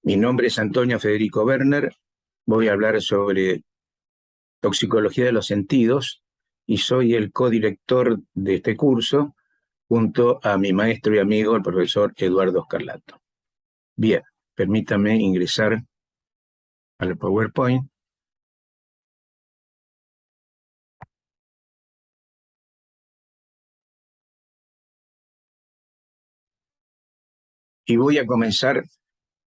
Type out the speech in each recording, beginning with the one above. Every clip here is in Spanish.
Mi nombre es Antonio Federico Werner, voy a hablar sobre toxicología de los sentidos y soy el codirector de este curso junto a mi maestro y amigo, el profesor Eduardo Scarlato. Bien, permítame ingresar al PowerPoint. Y voy a comenzar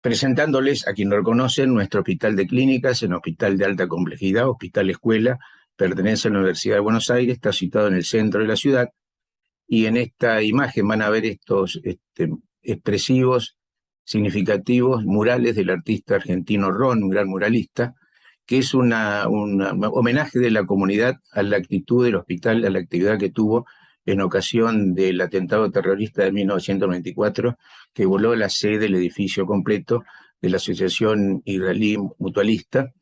presentándoles a quien no lo conocen, nuestro hospital de clínicas, un hospital de alta complejidad, hospital escuela, pertenece a la Universidad de Buenos Aires, está situado en el centro de la ciudad, y en esta imagen van a ver estos expresivos, significativos murales del artista argentino Ron, un gran muralista, que es un homenaje de la comunidad a la actitud del hospital, a la actividad que tuvo en ocasión del atentado terrorista de 1994, que voló la sede del edificio completo de la Asociación Israelí Mutualista.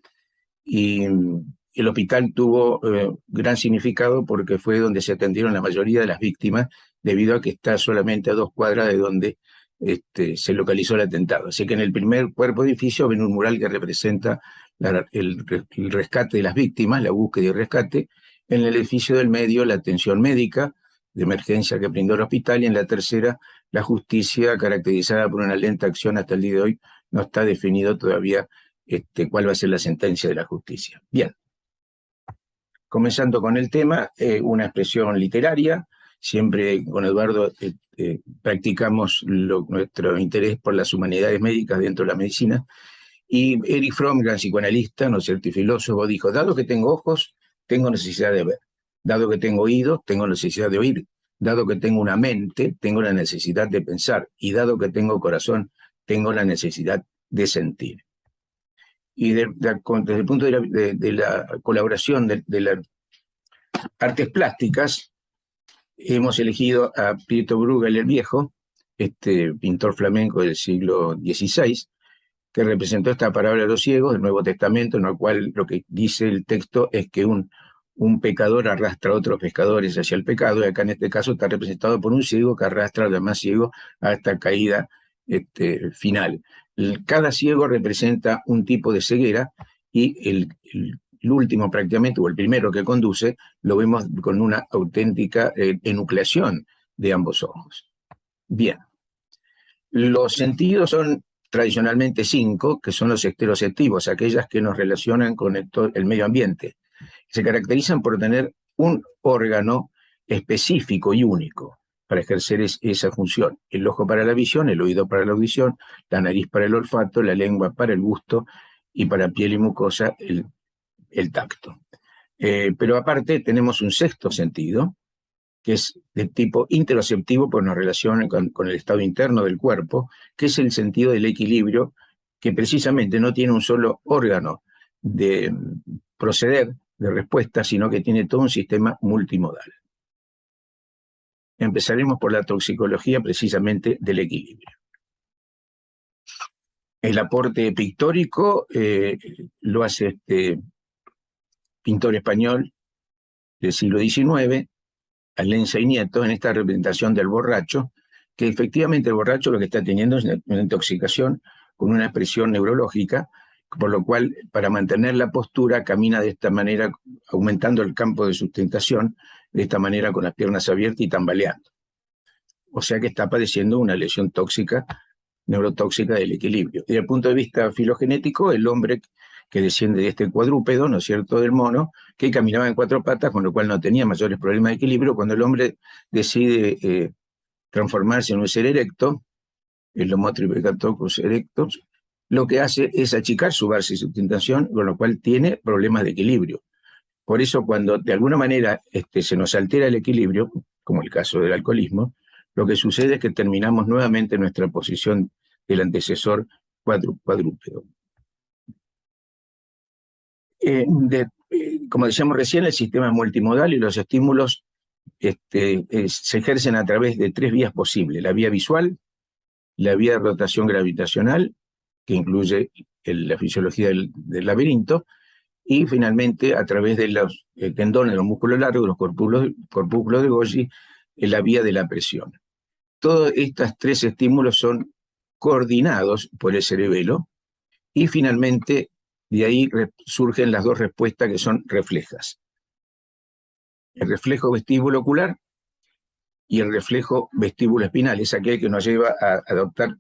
Y el hospital tuvo gran significado porque fue donde se atendieron la mayoría de las víctimas, debido a que está solamente a 2 cuadras de donde se localizó el atentado. Así que en el primer cuerpo de edificio ven un mural que representa el rescate de las víctimas, la búsqueda y rescate. En el edificio del medio, la atención médica de emergencia que brindó el hospital, y en la tercera, la justicia, caracterizada por una lenta acción. Hasta el día de hoy no está definido todavía cuál va a ser la sentencia de la justicia. Bien, comenzando con el tema, una expresión literaria. Siempre con Eduardo practicamos nuestro interés por las humanidades médicas dentro de la medicina. Y Erich Fromm, gran psicoanalista, ¿no es cierto?, y filósofo, dijo: dado que tengo ojos, tengo necesidad de ver; dado que tengo oídos, tengo necesidad de oír; dado que tengo una mente, tengo la necesidad de pensar; y dado que tengo corazón, tengo la necesidad de sentir. Y desde el punto de la colaboración de las artes plásticas, hemos elegido a Pietro Bruegel el Viejo, pintor flamenco del siglo XVI, que representó esta parábola de los ciegos del Nuevo Testamento, en la cual lo que dice el texto es que un pecador arrastra a otros pecadores hacia el pecado, y acá en este caso está representado por un ciego que arrastra a los demás ciegos a esta caída final. Cada ciego representa un tipo de ceguera, y el último prácticamente, o el primero que conduce, lo vemos con una auténtica enucleación de ambos ojos. Bien, los sentidos son tradicionalmente 5, que son los estereoceptivos, aquellas que nos relacionan con el medio ambiente. Se caracterizan por tener un órgano específico y único para ejercer esa función: el ojo para la visión, el oído para la audición, la nariz para el olfato, la lengua para el gusto, y para piel y mucosa el tacto. Pero aparte tenemos un sexto sentido, que es de tipo interoceptivo, pues nos relaciona con el estado interno del cuerpo, que es el sentido del equilibrio, que precisamente no tiene un solo órgano de proceder, de respuesta, sino que tiene todo un sistema multimodal. Empezaremos por la toxicología precisamente del equilibrio. El aporte pictórico lo hace este pintor español del siglo XIX, Alenza y Nieto, en esta representación del borracho, que efectivamente el borracho lo que está teniendo es una intoxicación con una expresión neurológica, por lo cual, para mantener la postura, camina de esta manera, aumentando el campo de sustentación, de esta manera, con las piernas abiertas y tambaleando. O sea que está padeciendo una lesión tóxica, neurotóxica del equilibrio. Desde el punto de vista filogenético, el hombre que desciende de este cuadrúpedo, ¿no es cierto?, del mono, que caminaba en 4 patas, con lo cual no tenía mayores problemas de equilibrio. Cuando el hombre decide transformarse en un ser erecto, el Homo tripecatocus erectus, lo que hace es achicar su base y sustentación, con lo cual tiene problemas de equilibrio. Por eso, cuando de alguna manera se nos altera el equilibrio, como el caso del alcoholismo, lo que sucede es que terminamos nuevamente en nuestra posición del antecesor cuadrúpedo. Como decíamos recién, el sistema es multimodal y los estímulos se ejercen a través de 3 vías posibles: la vía visual, la vía de rotación gravitacional, que incluye la fisiología del laberinto, y finalmente a través de los tendones, los músculos largos, los corpúsculos de Golgi, la vía de la presión. Todos estos 3 estímulos son coordinados por el cerebelo, Y finalmente, de ahí surgen las dos respuestas que son reflejas. El reflejo vestíbulo ocular y el reflejo vestíbulo espinal, es aquel que nos lleva a adoptar,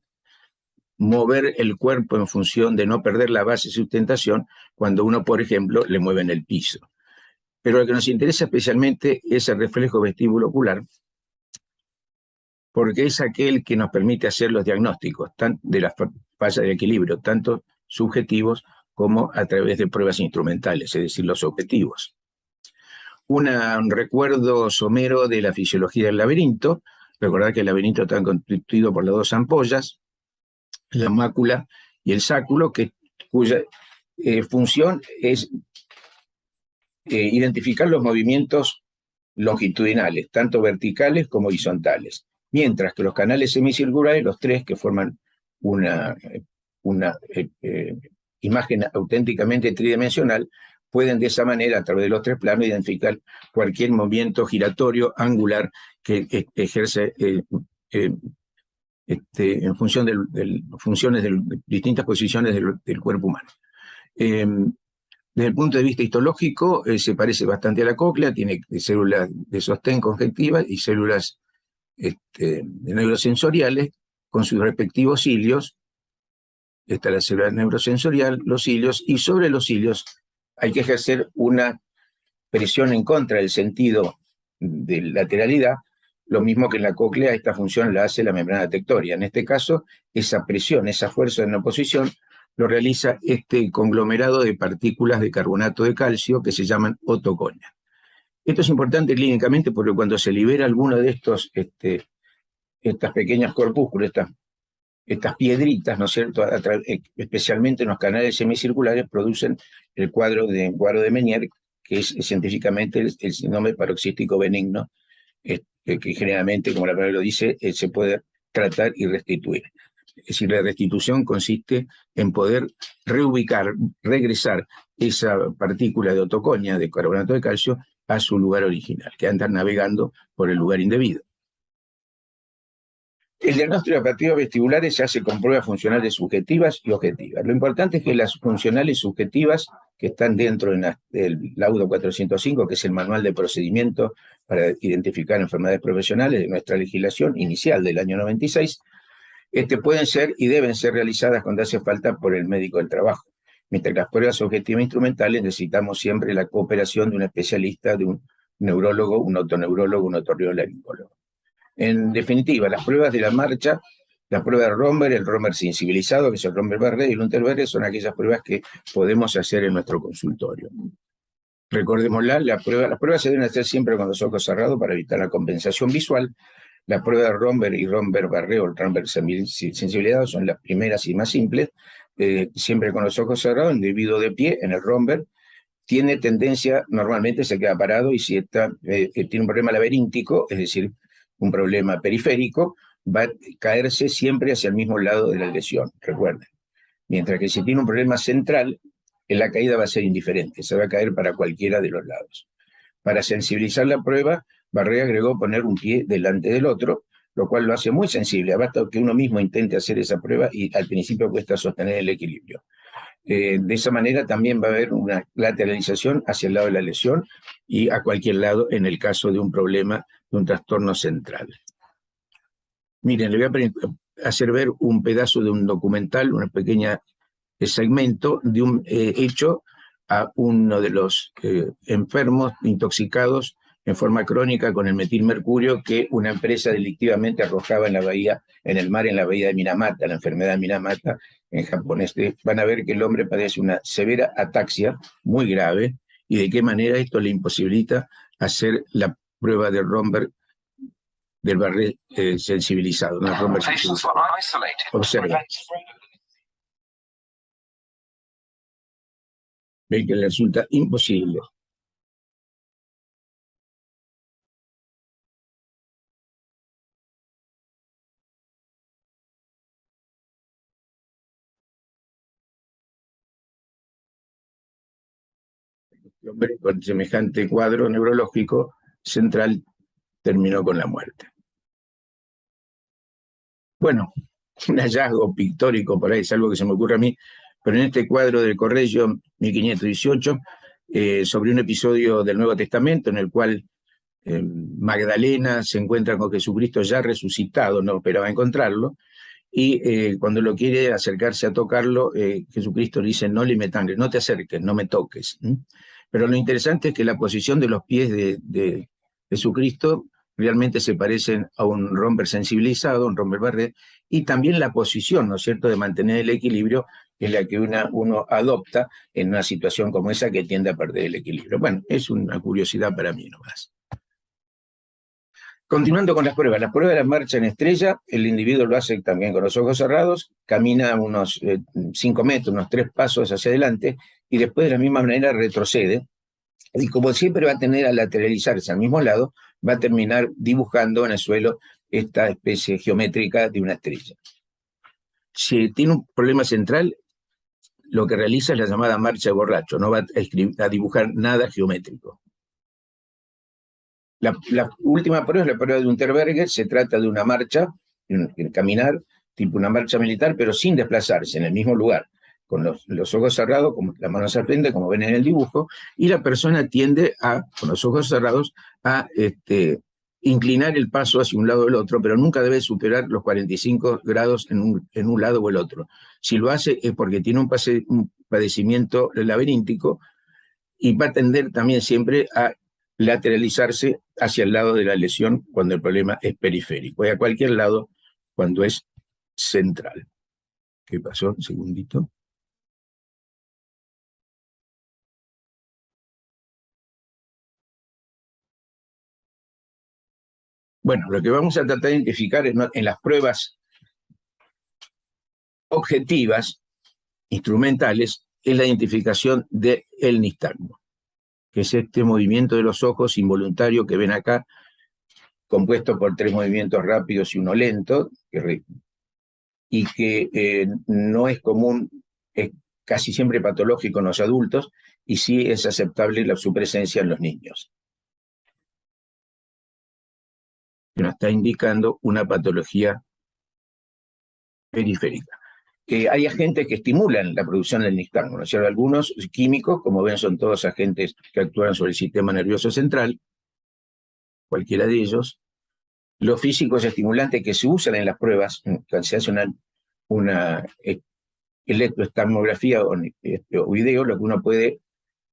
mover el cuerpo en función de no perder la base de sustentación cuando uno, por ejemplo, le mueve en el piso. Pero lo que nos interesa especialmente es el reflejo vestíbulo ocular, porque es aquel que nos permite hacer los diagnósticos de las fallas de equilibrio, tanto subjetivos como a través de pruebas instrumentales, es decir, los objetivos. Un recuerdo somero de la fisiología del laberinto. Recordad que el laberinto está constituido por las dos ampollas, la mácula y el sáculo, cuya función es identificar los movimientos longitudinales, tanto verticales como horizontales, mientras que los canales semicirculares, los tres que forman una imagen auténticamente tridimensional, pueden de esa manera, a través de los tres planos, identificar cualquier movimiento giratorio, angular, que ejerce en función funciones de distintas posiciones del cuerpo humano. Desde el punto de vista histológico, se parece bastante a la cóclea, tiene células de sostén conjuntivas y células neurosensoriales con sus respectivos cilios. Está la célula neurosensorial, los cilios, y sobre los cilios hay que ejercer una presión en contra del sentido de lateralidad, lo mismo que en la cóclea. Esta función la hace la membrana tectoria. En este caso, esa presión, esa fuerza en oposición, lo realiza este conglomerado de partículas de carbonato de calcio que se llaman otoconia. Esto es importante clínicamente porque cuando se libera alguno de estas pequeñas corpúsculas, estas piedritas, ¿no es cierto?, especialmente en los canales semicirculares, producen el cuadro de Meniere, que es científicamente el síndrome paroxístico benigno, que generalmente, como la palabra lo dice, se puede tratar y restituir. Es decir, la restitución consiste en poder reubicar, regresar esa partícula de otoconia, de carbonato de calcio, a su lugar original, que andan navegando por el lugar indebido. El diagnóstico de apatía vestibulares se hace con pruebas funcionales subjetivas y objetivas. Lo importante es que las funcionales subjetivas, que están dentro del laudo 405, que es el manual de procedimiento para identificar enfermedades profesionales de nuestra legislación inicial del año 96, pueden ser y deben ser realizadas cuando hace falta por el médico del trabajo. Mientras que las pruebas objetivas instrumentales necesitamos siempre la cooperación de un especialista, de un neurólogo, un otoneurólogo, un otorrinolaringólogo. En definitiva, las pruebas de la marcha, la prueba de Romberg, el Romberg sensibilizado, que es el Romberg-Barré y el Unterberg, son aquellas pruebas que podemos hacer en nuestro consultorio. Recordémosla, las pruebas se deben hacer siempre con los ojos cerrados para evitar la compensación visual. La prueba de Romberg y Romberg-Barré o Romberg sensibilizado son las primeras y más simples, siempre con los ojos cerrados. El individuo de pie en el Romberg tiene tendencia, normalmente se queda parado, y si tiene un problema laberíntico, es decir, un problema periférico, va a caerse siempre hacia el mismo lado de la lesión, recuerden. Mientras que si tiene un problema central, la caída va a ser indiferente, se va a caer para cualquiera de los lados. Para sensibilizar la prueba, Barré agregó poner un pie delante del otro, lo cual lo hace muy sensible. Basta que uno mismo intente hacer esa prueba y al principio cuesta sostener el equilibrio. De esa manera también va a haber una lateralización hacia el lado de la lesión y a cualquier lado en el caso de un problema, de un trastorno central. Miren, le voy a hacer ver un pedazo de un documental, una pequeña segmento de un hecho a uno de los enfermos intoxicados en forma crónica con el metilmercurio que una empresa delictivamente arrojaba en la bahía, en el mar, en la bahía de Minamata, la enfermedad de Minamata en japonés. Van a ver que el hombre padece una severa ataxia muy grave y de qué manera esto le imposibilita hacer la prueba de Romberg, del Barré sensibilizado. ¿No? Romberg sensibilizado. Observa. Ven que le resulta imposible. El hombre con semejante cuadro neurológico central terminó con la muerte. Bueno, un hallazgo pictórico por ahí, es algo que se me ocurre a mí, pero en este cuadro del Correggio 1518, sobre un episodio del Nuevo Testamento en el cual Magdalena se encuentra con Jesucristo ya resucitado, no esperaba encontrarlo, y cuando lo quiere acercarse a tocarlo, Jesucristo le dice: no le metangues, no te acerques, no me toques. Pero lo interesante es que la posición de los pies de Jesucristo realmente se parecen a un romper sensibilizado, un romper verde, y también la posición, ¿no es cierto?, de mantener el equilibrio, es la que uno adopta en una situación como esa que tiende a perder el equilibrio. Bueno, es una curiosidad para mí nomás. Continuando con las pruebas de la marcha en estrella, el individuo lo hace también con los ojos cerrados, camina unos 5 metros, unos 3 pasos hacia adelante, y después de la misma manera retrocede, y como siempre va a tener a lateralizarse al mismo lado, va a terminar dibujando en el suelo esta especie geométrica de una estrella. Si tiene un problema central, lo que realiza es la llamada marcha de borracho, no va a dibujar nada geométrico. La última prueba es la prueba de Unterberger. Se trata de una marcha, caminar, tipo una marcha militar, pero sin desplazarse, en el mismo lugar, con los ojos cerrados, con las manos al frente, como ven en el dibujo, y la persona tiende con los ojos cerrados, a inclinar el paso hacia un lado o el otro, pero nunca debe superar los 45 grados en un lado o el otro. Si lo hace es porque tiene un padecimiento laberíntico, y va a tender también siempre a lateralizarse hacia el lado de la lesión cuando el problema es periférico, y a cualquier lado cuando es central. ¿Qué pasó? Un segundito. Bueno, lo que vamos a tratar de identificar en las pruebas objetivas, instrumentales, es la identificación del nistagmo, que es este movimiento de los ojos involuntario que ven acá, compuesto por 3 movimientos rápidos y uno lento, y que no es común, es casi siempre patológico en los adultos, y sí es aceptable su presencia en los niños. Que nos está indicando una patología periférica. Hay agentes que estimulan la producción del nistagmo, ¿no es cierto? Algunos químicos, como ven, son todos agentes que actúan sobre el sistema nervioso central, cualquiera de ellos. Los físicos estimulantes que se usan en las pruebas, cuando se hace una electroestamografía o video, lo que uno puede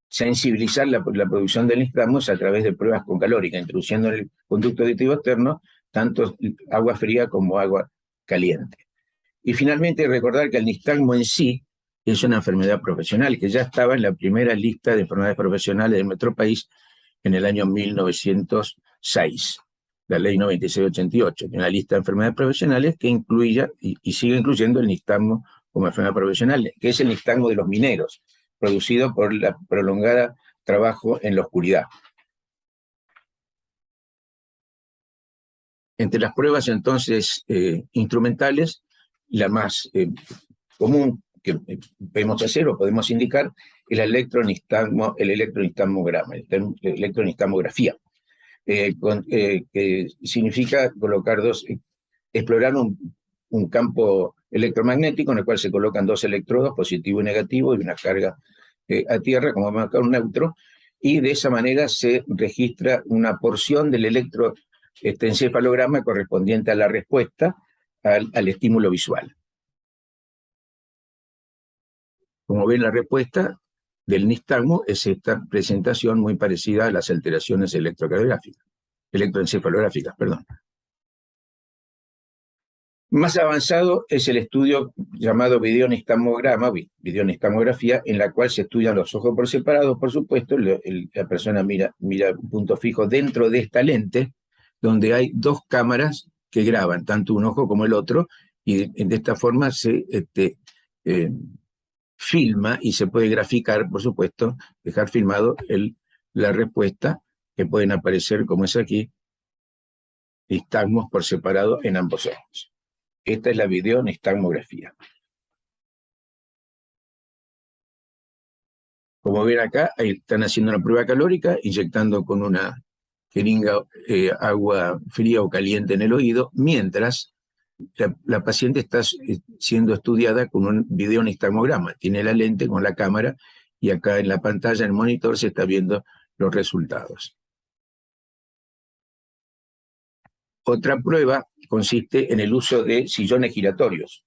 sensibilizar la producción del nistagmo a través de pruebas con calórica, introduciendo en el conducto auditivo externo tanto agua fría como agua caliente. Y finalmente recordar que el nistagmo en sí es una enfermedad profesional que ya estaba en la primera lista de enfermedades profesionales de nuestro país en el año 1906, la ley 9688, una lista de enfermedades profesionales que incluía y sigue incluyendo el nistagmo como enfermedad profesional, que es el nistagmo de los mineros, producido por la prolongada trabajo en la oscuridad. Entre las pruebas entonces instrumentales, la más común que podemos hacer o podemos indicar es el electronistagmograma, la electronistamografía, que significa explorar un campo electromagnético en el cual se colocan 2 electrodos, positivo y negativo, y una carga a tierra, como marcar un neutro, y de esa manera se registra una porción del encefalograma correspondiente a la respuesta al estímulo visual. Como ven, la respuesta del nistagmo es esta presentación muy parecida a las alteraciones electroencefalográficas, perdón. Más avanzado es el estudio llamado videonistamografía, en la cual se estudian los ojos por separado, por supuesto. La persona mira un punto fijo dentro de esta lente, donde hay 2 cámaras que graban, tanto un ojo como el otro, y de esta forma se filma y se puede graficar, por supuesto, dejar filmado la respuesta, que pueden aparecer, como es aquí, nistagmos por separado en ambos ojos. Esta es la videonistamografía. Como ven acá, ahí están haciendo una prueba calórica, inyectando con una jeringa agua fría o caliente en el oído, mientras la paciente está siendo estudiada con un videonistagmograma. Tiene la lente con la cámara y acá en la pantalla, en el monitor, se está viendo los resultados. Otra prueba consiste en el uso de sillones giratorios.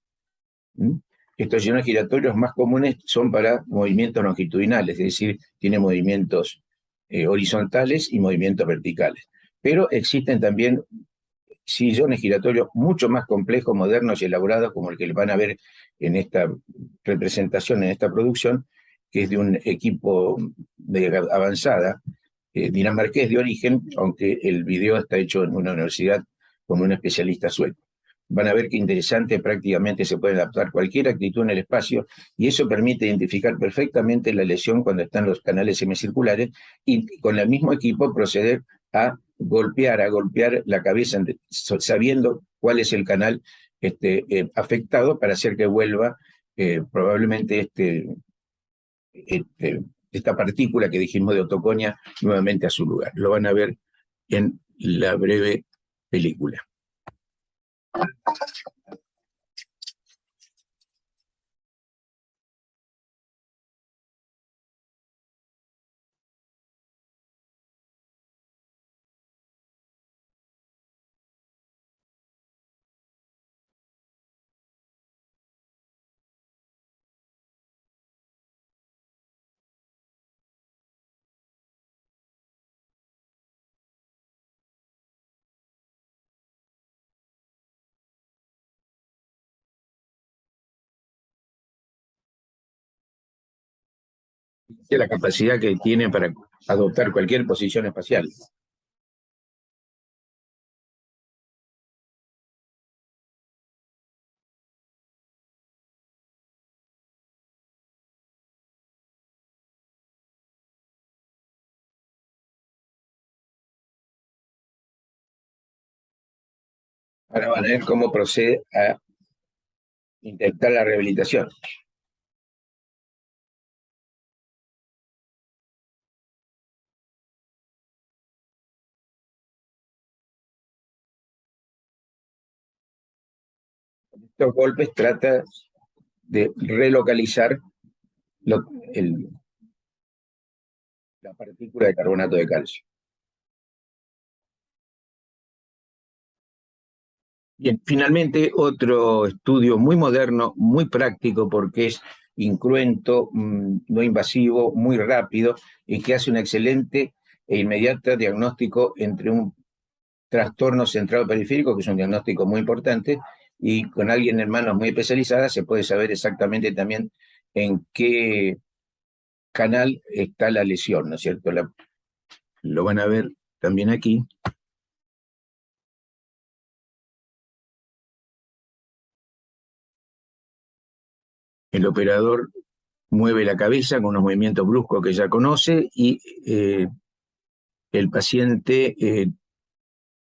Estos sillones giratorios más comunes son para movimientos longitudinales, es decir, tiene movimientos horizontales y movimientos verticales. Pero existen también sillones giratorios mucho más complejos, modernos y elaborados, como el que van a ver en esta representación, en esta producción, que es de un equipo de avanzada, dinamarqués de origen, aunque el video está hecho en una universidad con un especialista sueco. Van a ver qué interesante, prácticamente se puede adaptar cualquier actitud en el espacio y eso permite identificar perfectamente la lesión cuando están los canales semicirculares y con el mismo equipo proceder a golpear la cabeza sabiendo cuál es el canal afectado para hacer que vuelva probablemente esta partícula que dijimos de otoconia nuevamente a su lugar. Lo van a ver en la breve película. La capacidad que tiene para adoptar cualquier posición espacial. Ahora van a ver cómo procede a intentar la rehabilitación. Estos golpes trata de relocalizar la partícula de carbonato de calcio. Bien, finalmente otro estudio muy moderno, muy práctico porque es incruento, no invasivo, muy rápido y que hace un excelente e inmediato diagnóstico entre un trastorno central periférico, que es un diagnóstico muy importante, y con alguien en manos muy especializadas se puede saber exactamente también en qué canal está la lesión, ¿no es cierto? Lo van a ver también aquí. El operador mueve la cabeza con unos movimientos bruscos que ya conoce y el paciente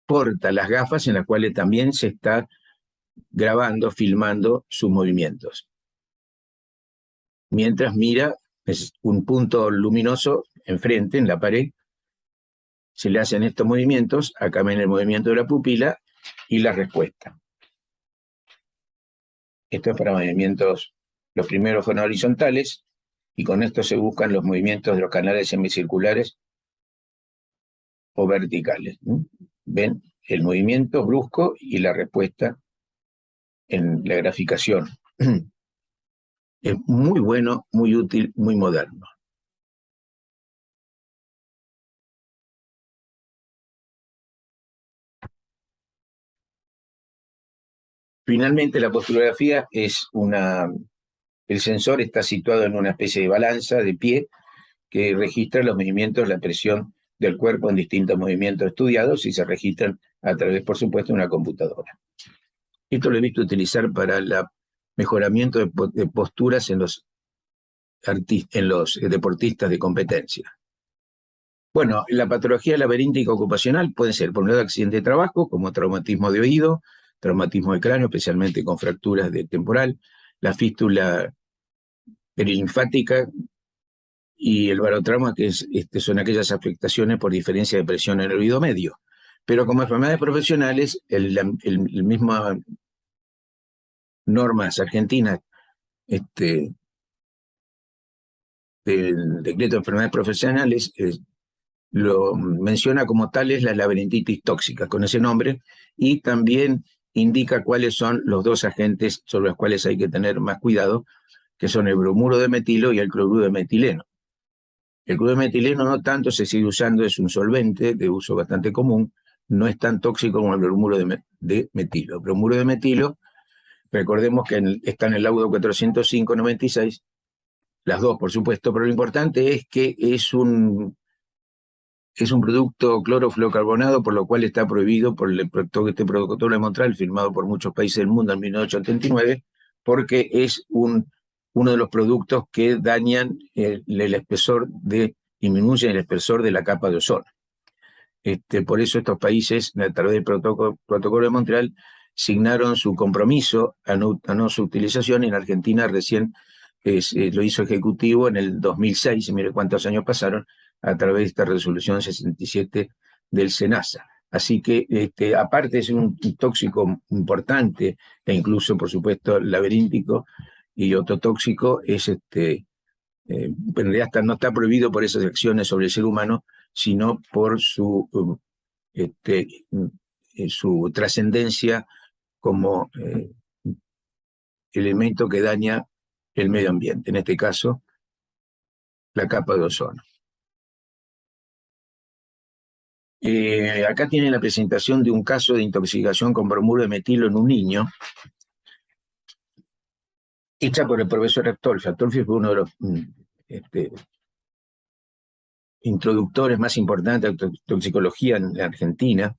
porta las gafas en las cuales también se está grabando, filmando sus movimientos. Mientras mira, es un punto luminoso enfrente, en la pared, se le hacen estos movimientos, acá ven el movimiento de la pupila y la respuesta. Esto es para movimientos, los primeros fueron horizontales, y con esto se buscan los movimientos de los canales semicirculares o verticales. Ven el movimiento brusco y la respuesta en la graficación. Es muy bueno, muy útil, muy moderno. Finalmente, la posturografía es el sensor está situado en una especie de balanza de pie que registra los movimientos, la presión del cuerpo en distintos movimientos estudiados y se registran a través, por supuesto, de una computadora. Esto lo he visto utilizar para el mejoramiento de posturas en los deportistas de competencia. Bueno, la patología laberíntica ocupacional puede ser por un lado accidente de trabajo, como traumatismo de oído, traumatismo de cráneo, especialmente con fracturas de temporal, la fístula perilinfática y el barotrauma, que son aquellas afectaciones por diferencia de presión en el oído medio. Pero como enfermedades profesionales, el mismo normas argentinas del decreto de enfermedades profesionales, lo menciona como tales la laberintitis tóxica, con ese nombre, y también indica cuáles son los dos agentes sobre los cuales hay que tener más cuidado, que son el bromuro de metilo y el cloruro de metileno. El cloruro de metileno no tanto se sigue usando, es un solvente de uso bastante común, no es tan tóxico como el bromuro de metilo. El bromuro de metilo, recordemos que está en el laudo 405-96, las dos por supuesto, pero lo importante es que es un producto clorofluorocarbonado, por lo cual está prohibido por este protocolo de Montreal, firmado por muchos países del mundo en 1989, porque es uno de los productos que dañan el espesor disminuyen el espesor de la capa de ozono. Por eso estos países, a través del protocolo de Montreal, signaron su compromiso a no su utilización, y en Argentina recién lo hizo ejecutivo en el 2006, y mire cuántos años pasaron, a través de esta resolución 67 del SENASA. Así que, aparte es un tóxico importante, e incluso, por supuesto, laberíntico, y otro tóxico es, en realidad no está prohibido por esas acciones sobre el ser humano, sino por su trascendencia como elemento que daña el medio ambiente, en este caso, la capa de ozono. Acá tienen la presentación de un caso de intoxicación con bromuro de metilo en un niño, hecha por el profesor Astolfi. Astolfi fue uno de los introductores más importantes de toxicología en la Argentina.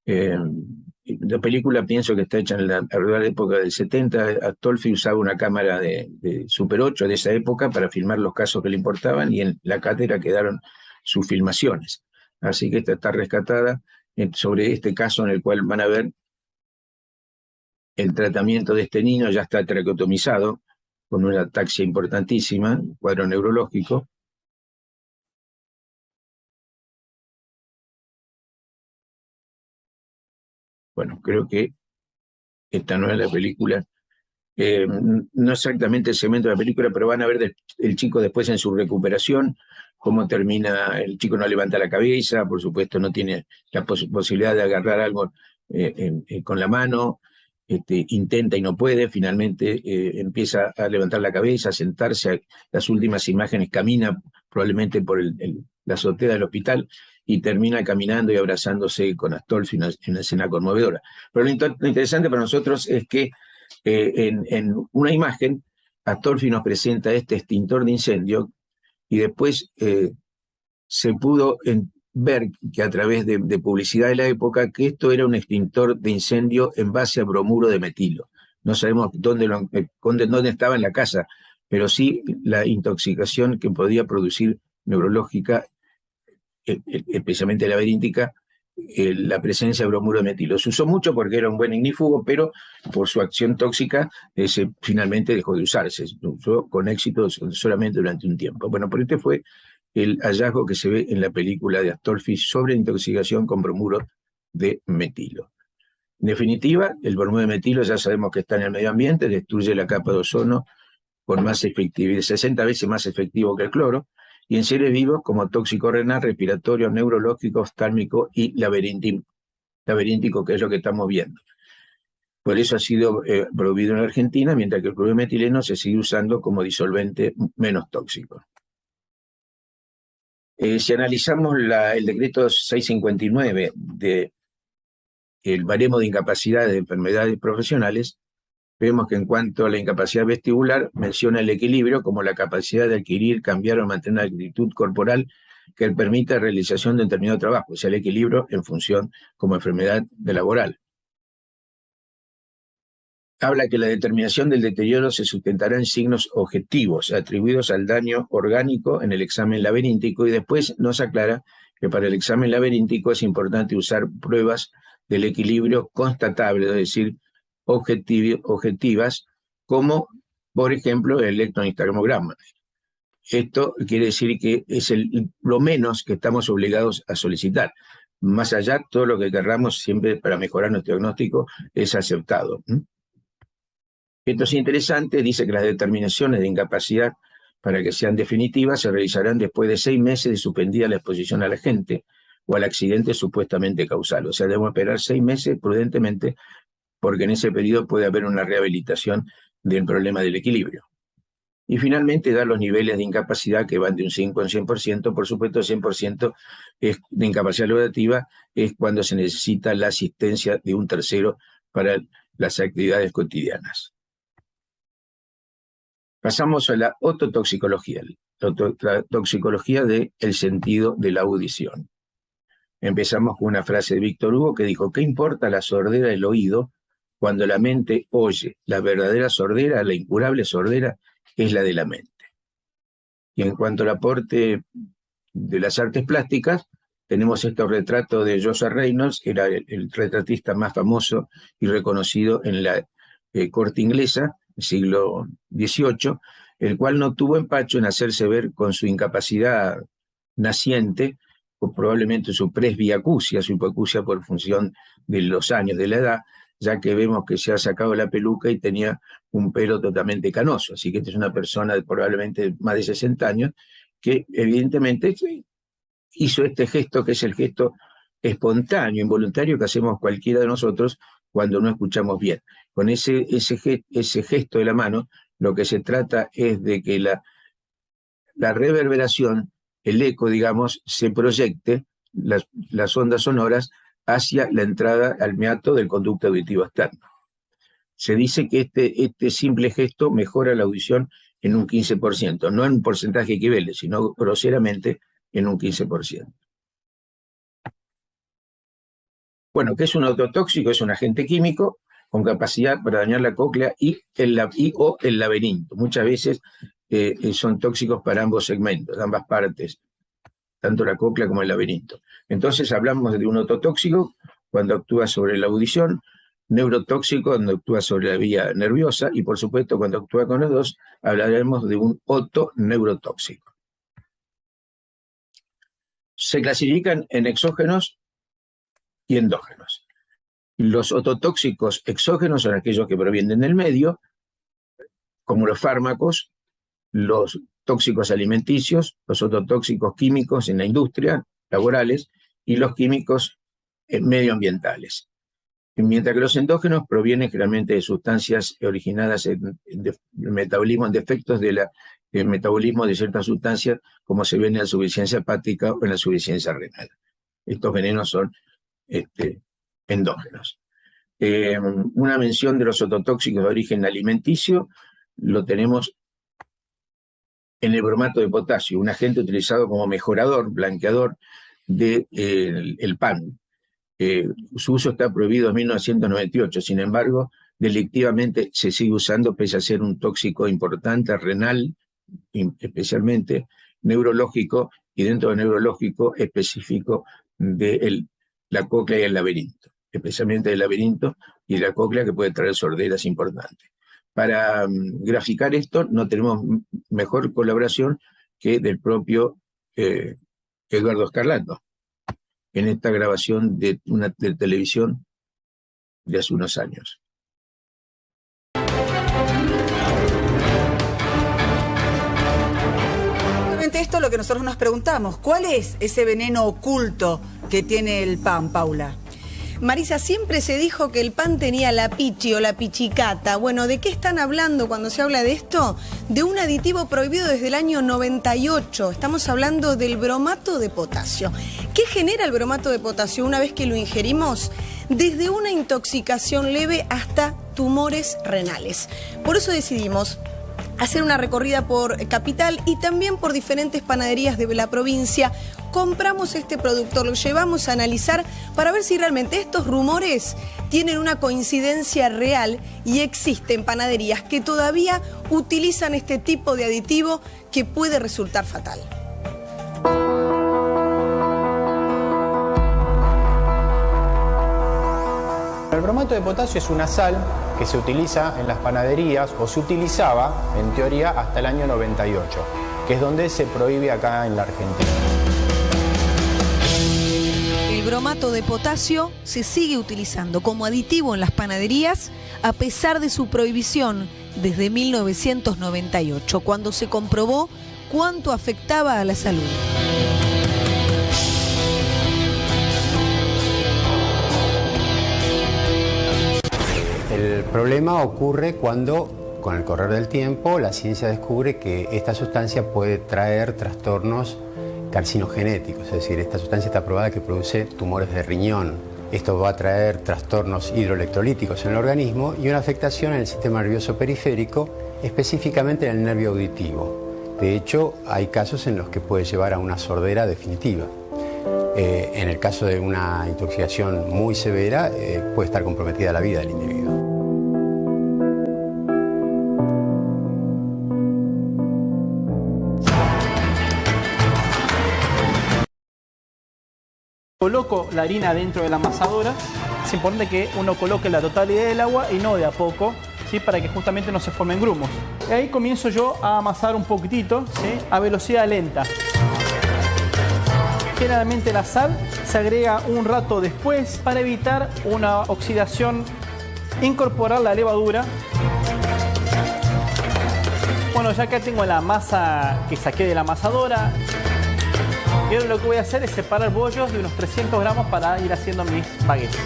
La película pienso que está hecha en alrededor de la época del 70. Astolfi usaba una cámara de Super 8 de esa época para filmar los casos que le importaban, y en la cátedra quedaron sus filmaciones. Así que esta está rescatada sobre este caso, en el cual van a ver el tratamiento de este niño. Ya está traqueotomizado con una ataxia importantísima, cuadro neurológico. Bueno, creo que esta no es la película. No exactamente el segmento de la película, pero van a ver el chico después en su recuperación, cómo termina. El chico no levanta la cabeza, por supuesto no tiene la posibilidad de agarrar algo con la mano, intenta y no puede, finalmente empieza a levantar la cabeza, a sentarse. Las últimas imágenes camina probablemente por la azotea del hospital, y termina caminando y abrazándose con Astolfi, en una escena conmovedora. Pero lo interesante para nosotros es que en una imagen, Astolfi nos presenta este extintor de incendio, y después se pudo ver que a través de publicidad de la época, que esto era un extintor de incendio en base a bromuro de metilo. No sabemos dónde estaba en la casa, pero sí la intoxicación que podía producir neurológica, especialmente laberíntica, la presencia de bromuro de metilo. Se usó mucho porque era un buen ignífugo, pero por su acción tóxica finalmente dejó de usarse. Se usó con éxito solamente durante un tiempo. Bueno, pero este fue el hallazgo que se ve en la película de Astolfi sobre intoxicación con bromuro de metilo. En definitiva, el bromuro de metilo ya sabemos que está en el medio ambiente, destruye la capa de ozono con más efectividad, 60 veces más efectivo que el cloro, y en seres vivos como tóxico renal, respiratorio, neurológico, oftálmico y laberíntico, que es lo que estamos viendo. Por eso ha sido prohibido en Argentina, mientras que el cloruro de metileno se sigue usando como disolvente menos tóxico. Si analizamos el decreto 659 del baremo de incapacidad de enfermedades profesionales, vemos que en cuanto a la incapacidad vestibular, menciona el equilibrio como la capacidad de adquirir, cambiar o mantener una actitud corporal que permita la realización de determinado trabajo, o sea, el equilibrio en función como enfermedad laboral. Habla que la determinación del deterioro se sustentará en signos objetivos atribuidos al daño orgánico en el examen laberíntico, y después nos aclara que para el examen laberíntico es importante usar pruebas del equilibrio constatables, es decir, objetivas, como por ejemplo el electroencefalograma. Esto quiere decir que es lo menos que estamos obligados a solicitar. Más allá, todo lo que querramos siempre para mejorar nuestro diagnóstico es aceptado. Esto es interesante, dice que las determinaciones de incapacidad para que sean definitivas se realizarán después de 6 meses de suspendida la exposición al agente o al accidente supuestamente causal. O sea, debemos esperar 6 meses prudentemente porque en ese periodo puede haber una rehabilitación del problema del equilibrio. Y finalmente da los niveles de incapacidad que van de un 5 al 100%. Por supuesto, 100% de incapacidad logrativa es cuando se necesita la asistencia de un tercero para las actividades cotidianas. Pasamos a la ototoxicología, la toxicología del sentido de la audición. Empezamos con una frase de Víctor Hugo que dijo: ¿qué importa la sordera del oído cuando la mente oye? La verdadera sordera, la incurable sordera, es la de la mente. Y en cuanto al aporte de las artes plásticas, tenemos este retrato de Joseph Reynolds, que era el retratista más famoso y reconocido en la corte inglesa, siglo XVIII, el cual no tuvo empacho en hacerse ver con su incapacidad naciente, o probablemente su presbiacusia, su hipoacusia por función de los años, de la edad, ya que vemos que se ha sacado la peluca y tenía un pelo totalmente canoso. Así que esta es una persona de probablemente más de 60 años que evidentemente hizo este gesto, que es el gesto espontáneo, involuntario que hacemos cualquiera de nosotros cuando no escuchamos bien. Con ese gesto de la mano, lo que se trata es de que la reverberación, el eco, digamos, se proyecte las ondas sonoras hacia la entrada al meato del conducto auditivo externo. Se dice que este simple gesto mejora la audición en un 15%, no en un porcentaje equivalente, sino groseramente en un 15%. Bueno, ¿qué es un ototóxico? Es un agente químico con capacidad para dañar la cóclea o el laberinto. Muchas veces son tóxicos para ambos segmentos, ambas partes, tanto la cóclea como el laberinto. Entonces hablamos de un ototóxico cuando actúa sobre la audición, neurotóxico cuando actúa sobre la vía nerviosa, y por supuesto cuando actúa con los dos hablaremos de un otoneurotóxico. Se clasifican en exógenos y endógenos. Los ototóxicos exógenos son aquellos que provienen del medio, como los fármacos, los tóxicos alimenticios, los ototóxicos químicos en la industria, laborales, y los químicos medioambientales. Mientras que los endógenos provienen generalmente de sustancias originadas en metabolismo, en defectos del metabolismo de ciertas sustancias, como se ve en la insuficiencia hepática o en la insuficiencia renal. Estos venenos son endógenos. Una mención de los ototóxicos de origen alimenticio lo tenemos en el bromato de potasio, un agente utilizado como mejorador, blanqueador del pan. Su uso está prohibido en 1998, sin embargo, delictivamente se sigue usando pese a ser un tóxico importante, renal, especialmente neurológico, y dentro del neurológico específico de la cóclea y el laberinto, especialmente el laberinto y la cóclea, que puede traer sorderas importantes. Para graficar esto no tenemos mejor colaboración que del propio Eduardo Scarlato, en esta grabación de televisión de hace unos años. Obviamente esto es lo que nosotros nos preguntamos. ¿Cuál es ese veneno oculto que tiene el pan, Paula? Marisa, siempre se dijo que el pan tenía la pichi o la pichicata. Bueno, ¿de qué están hablando cuando se habla de esto? De un aditivo prohibido desde el año 98. Estamos hablando del bromato de potasio. ¿Qué genera el bromato de potasio una vez que lo ingerimos? Desde una intoxicación leve hasta tumores renales. Por eso decidimos hacer una recorrida por Capital y también por diferentes panaderías de la provincia. Compramos este producto, lo llevamos a analizar para ver si realmente estos rumores tienen una coincidencia real y existen panaderías que todavía utilizan este tipo de aditivo que puede resultar fatal. El bromato de potasio es una sal que se utiliza en las panaderías, o se utilizaba, en teoría, hasta el año 98, que es donde se prohíbe acá en la Argentina. El bromato de potasio se sigue utilizando como aditivo en las panaderías a pesar de su prohibición desde 1998, cuando se comprobó cuánto afectaba a la salud. El problema ocurre cuando, con el correr del tiempo, la ciencia descubre que esta sustancia puede traer trastornos carcinogenéticos, es decir, esta sustancia está probada que produce tumores de riñón. Esto va a traer trastornos hidroelectrolíticos en el organismo y una afectación en el sistema nervioso periférico, específicamente en el nervio auditivo. De hecho, hay casos en los que puede llevar a una sordera definitiva. En el caso de una intoxicación muy severa, puede estar comprometida la vida del individuo. Coloco la harina dentro de la amasadora. Es importante que uno coloque la totalidad del agua y no de a poco, ¿sí? Para que justamente no se formen grumos. Y ahí comienzo yo a amasar un poquitito, ¿sí? A velocidad lenta. Generalmente la sal se agrega un rato después para evitar una oxidación, incorporar la levadura. Bueno, ya acá tengo la masa que saqué de la amasadora. Y ahora lo que voy a hacer es separar bollos de unos 300 gramos para ir haciendo mis baguettes.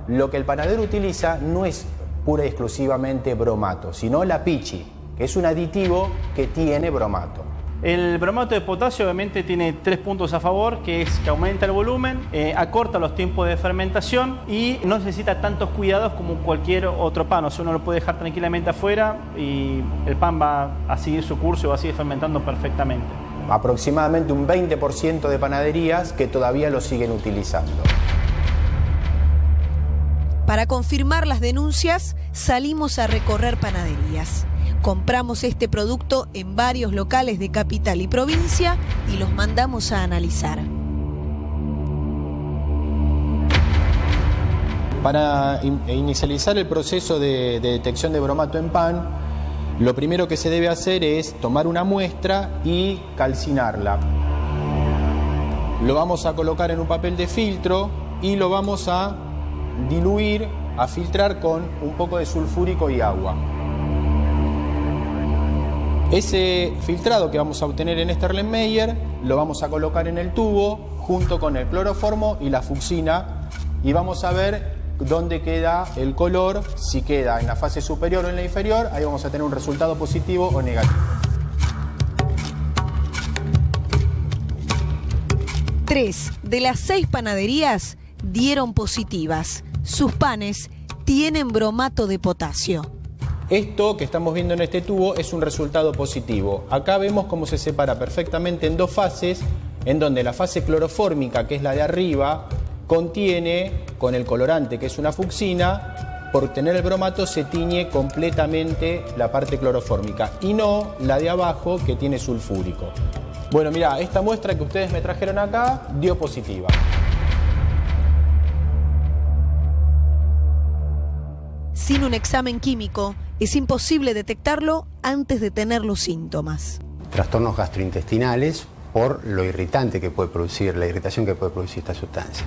Lo que el panadero utiliza no es pura y exclusivamente bromato, sino la pichi, que es un aditivo que tiene bromato. El bromato de potasio obviamente tiene 3 puntos a favor, que es que aumenta el volumen, acorta los tiempos de fermentación y no necesita tantos cuidados como cualquier otro pan. O sea, uno lo puede dejar tranquilamente afuera y el pan va a seguir su curso y va a seguir fermentando perfectamente. Aproximadamente un 20% de panaderías que todavía lo siguen utilizando. Para confirmar las denuncias, salimos a recorrer panaderías. Compramos este producto en varios locales de capital y provincia y los mandamos a analizar. Para inicializar el proceso de detección de bromato en pan, lo primero que se debe hacer es tomar una muestra y calcinarla. Lo vamos a colocar en un papel de filtro y lo vamos a diluir, a filtrar con un poco de sulfúrico y agua. Ese filtrado que vamos a obtener en este Erlenmeyer lo vamos a colocar en el tubo junto con el cloroformo y la fucsina y vamos a ver dónde queda el color, si queda en la fase superior o en la inferior. Ahí vamos a tener un resultado positivo o negativo. 3 de las 6 panaderías dieron positivas. Sus panes tienen bromato de potasio. Esto que estamos viendo en este tubo es un resultado positivo. Acá vemos cómo se separa perfectamente en 2 fases, en donde la fase clorofórmica, que es la de arriba, contiene, con el colorante, que es una fucsina, por tener el bromato se tiñe completamente la parte clorofórmica y no la de abajo, que tiene sulfúrico. Bueno, mirá, esta muestra que ustedes me trajeron acá dio positiva. Sin un examen químico, es imposible detectarlo antes de tener los síntomas. Trastornos gastrointestinales por lo irritante que puede producir, la irritación que puede producir esta sustancia.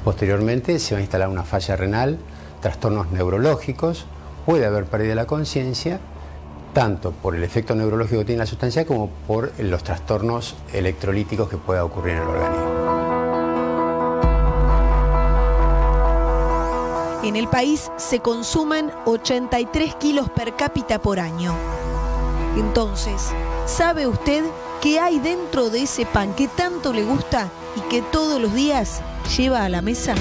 Posteriormente se va a instalar una falla renal, trastornos neurológicos, puede haber pérdida de la conciencia, tanto por el efecto neurológico que tiene la sustancia como por los trastornos electrolíticos que pueda ocurrir en el organismo. En el país se consumen 83 kilos per cápita por año. Entonces, ¿sabe usted qué hay dentro de ese pan que tanto le gusta y que todos los días lleva a la mesa?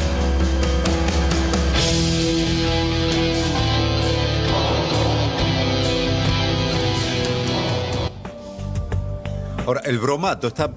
Ahora, el bromato está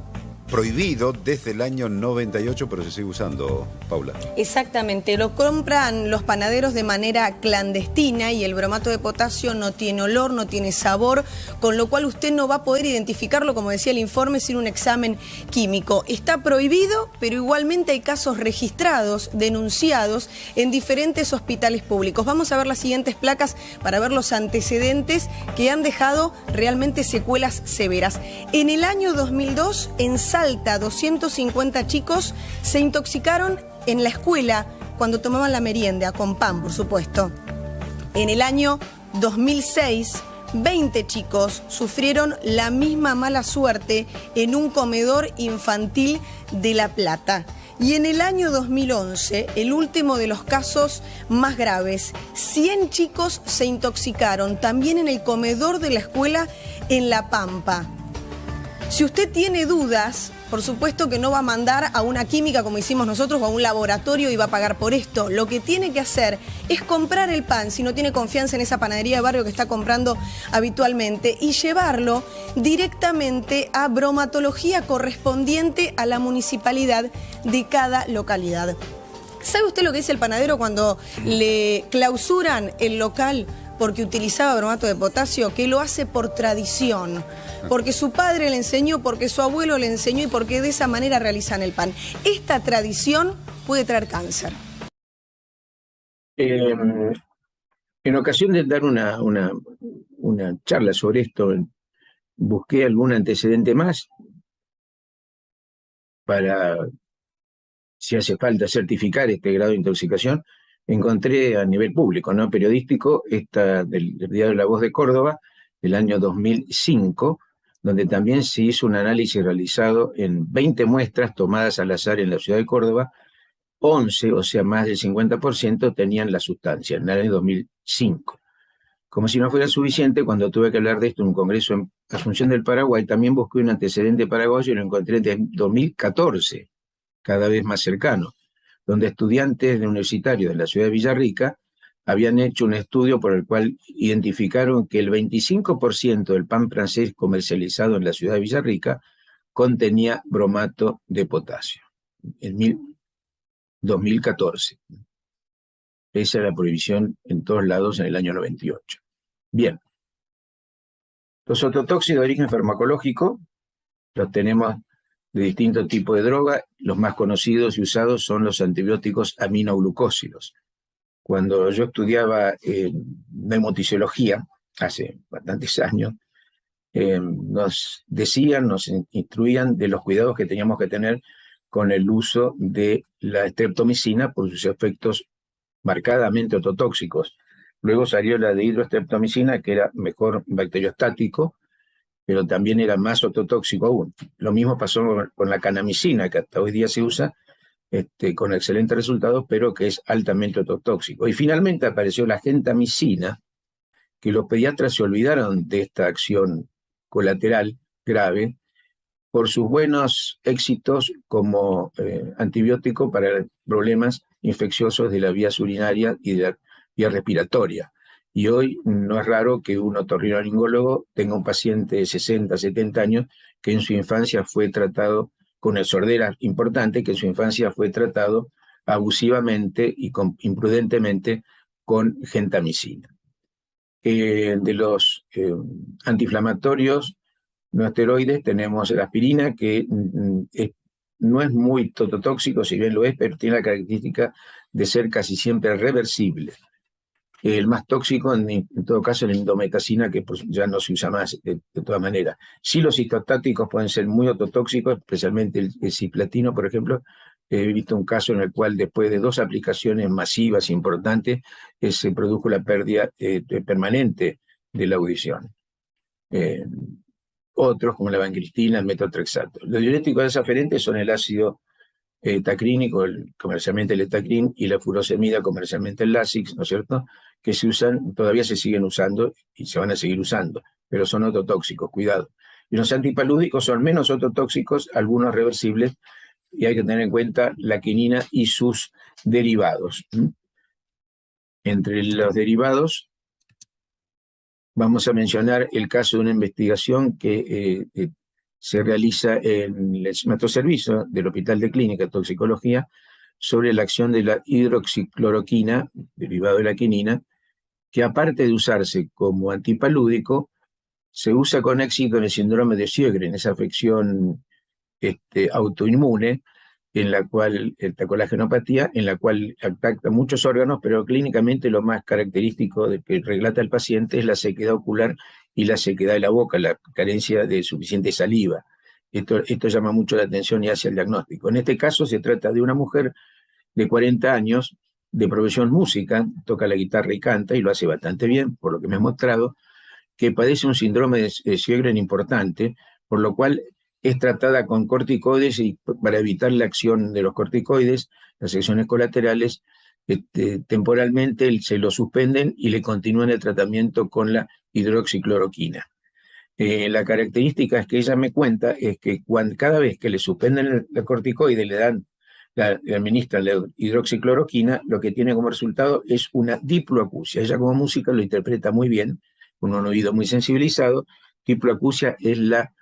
prohibido desde el año 98, pero se sigue usando, Paula. Exactamente, lo compran los panaderos de manera clandestina y el bromato de potasio no tiene olor, no tiene sabor, con lo cual usted no va a poder identificarlo, como decía el informe, sin un examen químico. Está prohibido, pero igualmente hay casos registrados, denunciados en diferentes hospitales públicos. Vamos a ver las siguientes placas para ver los antecedentes que han dejado realmente secuelas severas. En el año 2002, en Salta, 250 chicos se intoxicaron en la escuela cuando tomaban la merienda, con pan, por supuesto. En el año 2006, 20 chicos sufrieron la misma mala suerte en un comedor infantil de La Plata. Y en el año 2011, el último de los casos más graves, 100 chicos se intoxicaron también en el comedor de la escuela en La Pampa. Si usted tiene dudas, por supuesto que no va a mandar a una química como hicimos nosotros o a un laboratorio y va a pagar por esto. Lo que tiene que hacer es comprar el pan, si no tiene confianza en esa panadería de barrio que está comprando habitualmente, y llevarlo directamente a bromatología correspondiente a la municipalidad de cada localidad. ¿Sabe usted lo que dice el panadero cuando le clausuran el local porque utilizaba bromato de potasio? Que lo hace por tradición, porque su padre le enseñó, porque su abuelo le enseñó y porque de esa manera realizan el pan. Esta tradición puede traer cáncer. En ocasión de dar una charla sobre esto, busqué algún antecedente más para, si hace falta, certificar este grado de intoxicación. Encontré a nivel público, no periodístico, esta del diario La Voz de Córdoba, del año 2005, donde también se hizo un análisis realizado en 20 muestras tomadas al azar en la ciudad de Córdoba. 11, o sea, más del 50%, tenían la sustancia, en el año 2005. Como si no fuera suficiente, cuando tuve que hablar de esto en un congreso en Asunción del Paraguay, también busqué un antecedente paraguayo y lo encontré en 2014, cada vez más cercano, donde estudiantes universitarios de la ciudad de Villarrica habían hecho un estudio por el cual identificaron que el 25% del pan francés comercializado en la ciudad de Villarrica contenía bromato de potasio, en 2014. Esa era la prohibición en todos lados en el año 98. Bien. Los ototóxicos de origen farmacológico los tenemos de distintos tipos de droga. Los más conocidos y usados son los antibióticos aminoglucósidos. Cuando yo estudiaba neumotisiología, hace bastantes años, nos decían, nos instruían de los cuidados que teníamos que tener con el uso de la streptomicina por sus efectos marcadamente ototóxicos. Luego salió la de hidrostreptomicina, que era mejor bacteriostático, pero también era más ototóxico aún. Lo mismo pasó con la canamicina, que hasta hoy día se usa con excelentes resultados, pero que es altamente ototóxico. Y finalmente apareció la gentamicina, que los pediatras se olvidaron de esta acción colateral grave por sus buenos éxitos como antibiótico para problemas infecciosos de las vías urinarias y de la vía respiratoria. Y hoy no es raro que un otorrinolaringólogo tenga un paciente de 60, 70 años que en su infancia fue tratado con una sordera importante, que en su infancia fue tratado abusivamente y imprudentemente con gentamicina. De los antiinflamatorios no esteroides tenemos la aspirina, que no es muy tototóxico, si bien lo es, pero tiene la característica de ser casi siempre reversible. El más tóxico, en todo caso, es la indometacina, que ya no se usa más de todas maneras. Sí, los citostáticos pueden ser muy ototóxicos, especialmente el cisplatino, por ejemplo. He visto un caso en el cual después de 2 aplicaciones masivas importantes se produjo la pérdida permanente de la audición. Otros, como la vancristina, el metotrexato. Los diuréticos desaferentes son el ácido tacrínico, comercialmente el etacrin, y la furosemida, comercialmente el Lasix, ¿no es cierto?, que se usan, todavía se siguen usando y se van a seguir usando, pero son ototóxicos, cuidado. Y los antipalúdicos son menos ototóxicos, algunos reversibles, y hay que tener en cuenta la quinina y sus derivados. Entre los derivados, vamos a mencionar el caso de una investigación que se realiza en nuestro servicio del Hospital de Clínica de Toxicología sobre la acción de la hidroxicloroquina, derivado de la quinina, que aparte de usarse como antipalúdico, se usa con éxito en el síndrome de Sjögren, esa afección autoinmune, en la cual, la colagenopatía, en la cual ataca muchos órganos, pero clínicamente lo más característico de que relata el paciente es la sequedad ocular y la sequedad de la boca, la carencia de suficiente saliva. Esto llama mucho la atención y hace el diagnóstico. En este caso se trata de una mujer de 40 años, de profesión música, toca la guitarra y canta, y lo hace bastante bien, por lo que me has mostrado, que padece un síndrome de Sjögren importante, por lo cual es tratada con corticoides y para evitar la acción de los corticoides, las acciones colaterales, temporalmente se lo suspenden y le continúan el tratamiento con la hidroxicloroquina. La característica es que ella me cuenta es que cada vez que le suspenden el corticoide, le administran la hidroxicloroquina, lo que tiene como resultado es una diploacusia. Ella como música lo interpreta muy bien, con un oído muy sensibilizado. Diploacusia es la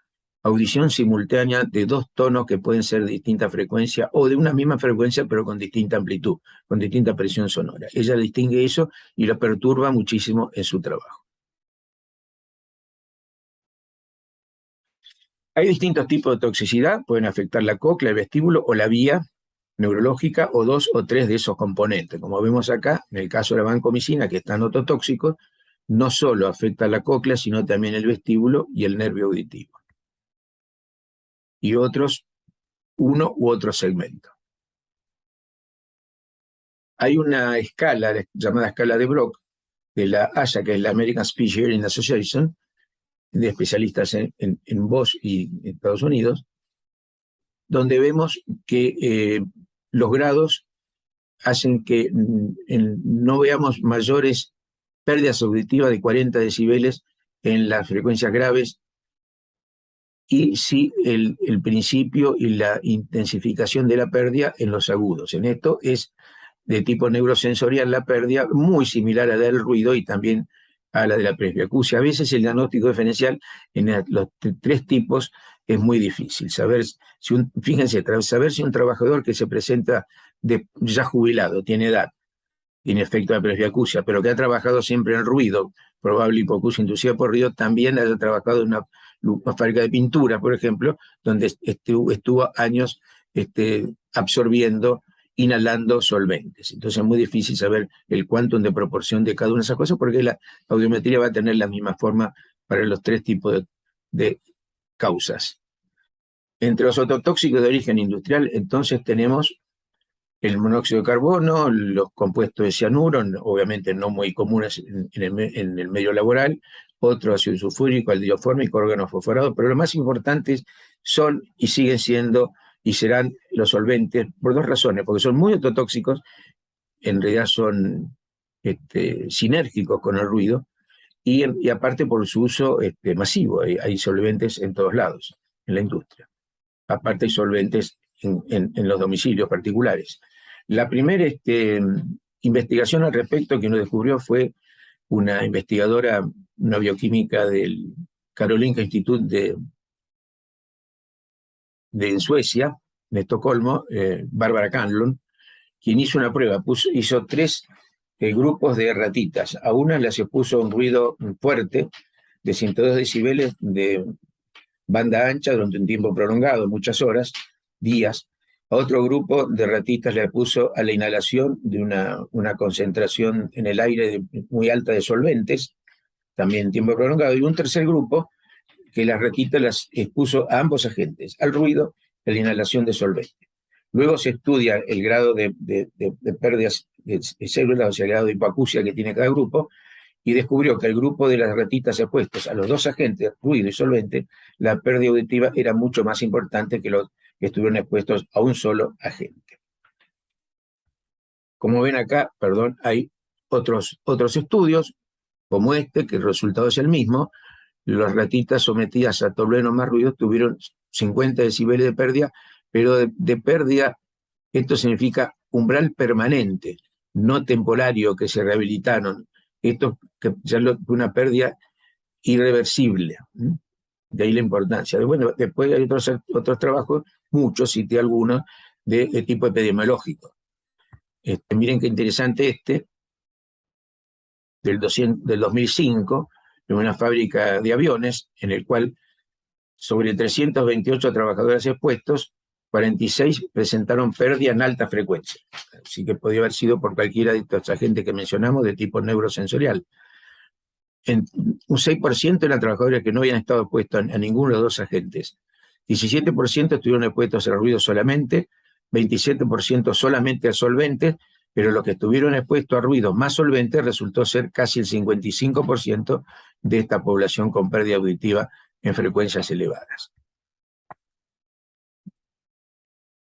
audición simultánea de dos tonos que pueden ser de distinta frecuencia o de una misma frecuencia pero con distinta amplitud, con distinta presión sonora. Ella distingue eso y lo perturba muchísimo en su trabajo. Hay distintos tipos de toxicidad, pueden afectar la cóclea, el vestíbulo o la vía neurológica o 2 o 3 de esos componentes. Como vemos acá, en el caso de la vancomicina, que están ototóxicos, no solo afecta la cóclea, sino también el vestíbulo y el nervio auditivo. Y uno u otro segmento. Hay una escala llamada escala de Brock, de la ASA, que es la American Speech Hearing Association, de especialistas en voz y en Estados Unidos, donde vemos que los grados hacen que no veamos mayores pérdidas auditivas de 40 decibeles en las frecuencias graves, y sí el principio y la intensificación de la pérdida en los agudos. En esto es de tipo neurosensorial la pérdida, muy similar a la del ruido y también a la de la presbiacusia. A veces el diagnóstico diferencial en los 3 tipos es muy difícil. Fíjense, saber si un trabajador que se presenta ya jubilado, tiene edad, tiene efecto de presbiacusia, pero que ha trabajado siempre en ruido, probable hipoacusia inducida por ruido, también haya trabajado en una fábrica de pintura, por ejemplo, donde estuvo años absorbiendo, inhalando solventes. Entonces es muy difícil saber el quantum de proporción de cada una de esas cosas, porque la audiometría va a tener la misma forma para los 3 tipos de causas. Entre los ototóxicos de origen industrial, entonces tenemos el monóxido de carbono, los compuestos de cianuro, obviamente no muy comunes en el medio laboral, otro ácido sulfúrico, aldehído fórmico, órgano fosforado, pero lo más importantes son y siguen siendo y serán los solventes por 2 razones, porque son muy ototóxicos, en realidad son sinérgicos con el ruido, y aparte por su uso masivo. Hay solventes en todos lados, en la industria. Aparte hay solventes en los domicilios particulares. La primera investigación al respecto que nos descubrió fue una investigadora, una bioquímica del Karolinska Institute de Suecia, de Estocolmo, Bárbara Canlon, quien hizo una prueba, hizo 3 grupos de ratitas. A una les puso un ruido fuerte de 102 decibeles de banda ancha durante un tiempo prolongado, muchas horas, días. A otro grupo de ratitas le puso a la inhalación de una concentración en el aire muy alta de solventes, también en tiempo prolongado. Y un tercer grupo que las ratitas las expuso a ambos agentes, al ruido y a la inhalación de solvente. Luego se estudia el grado de pérdidas de células, o sea, el grado de hipoacusia que tiene cada grupo, y descubrió que el grupo de las ratitas expuestas a los 2 agentes, ruido y solvente, la pérdida auditiva era mucho más importante que los que estuvieron expuestos a un solo agente. Como ven acá, hay otros estudios, como que el resultado es el mismo. Las ratitas sometidas a tolueno más ruido tuvieron 50 decibeles de pérdida, pero de pérdida, esto significa umbral permanente, no temporario, que se rehabilitaron. Esto que ya una pérdida irreversible. De ahí la importancia. Bueno, después hay otros trabajos, muchos, cité algunos, de tipo epidemiológico. Miren qué interesante del 2005, en una fábrica de aviones, en el cual sobre 328 trabajadores expuestos, 46 presentaron pérdida en alta frecuencia. Así que podría haber sido por cualquiera de estos agentes que mencionamos de tipo neurosensorial. Un 6% eran trabajadores que no habían estado expuestos a ninguno de los dos agentes. 17% estuvieron expuestos al ruido solamente, 27% solamente al solvente, pero los que estuvieron expuestos a ruidos más solventes resultó ser casi el 55% de esta población con pérdida auditiva en frecuencias elevadas.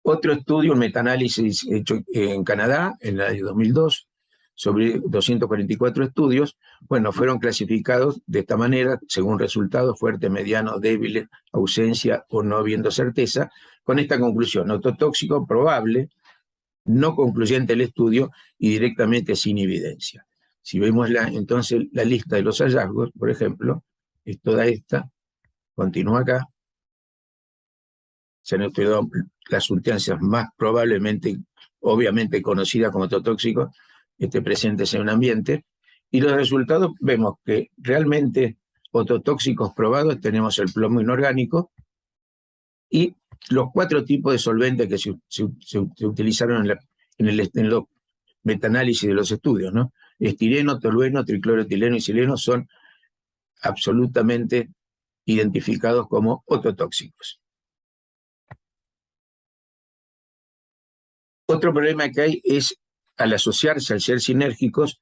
Otro estudio, un metaanálisis hecho en Canadá en el año 2002, sobre 244 estudios, bueno, fueron clasificados de esta manera, según resultados: fuerte, mediano, débil, ausencia o no habiendo certeza, con esta conclusión: ototóxico, probable, no concluyente el estudio y directamente sin evidencia. Si vemos entonces la lista de los hallazgos, por ejemplo, es toda esta, continúa acá, se han estudiado las sustancias más probablemente, obviamente conocidas como ototóxicos, presentes en un ambiente, y los resultados vemos que realmente ototóxicos probados tenemos el plomo inorgánico y los 4 tipos de solventes que se utilizaron en los metaanálisis de los estudios, ¿no? Estireno, tolueno, tricloroetileno y sileno son absolutamente identificados como ototóxicos. Otro problema que hay es, al asociarse, al ser sinérgicos,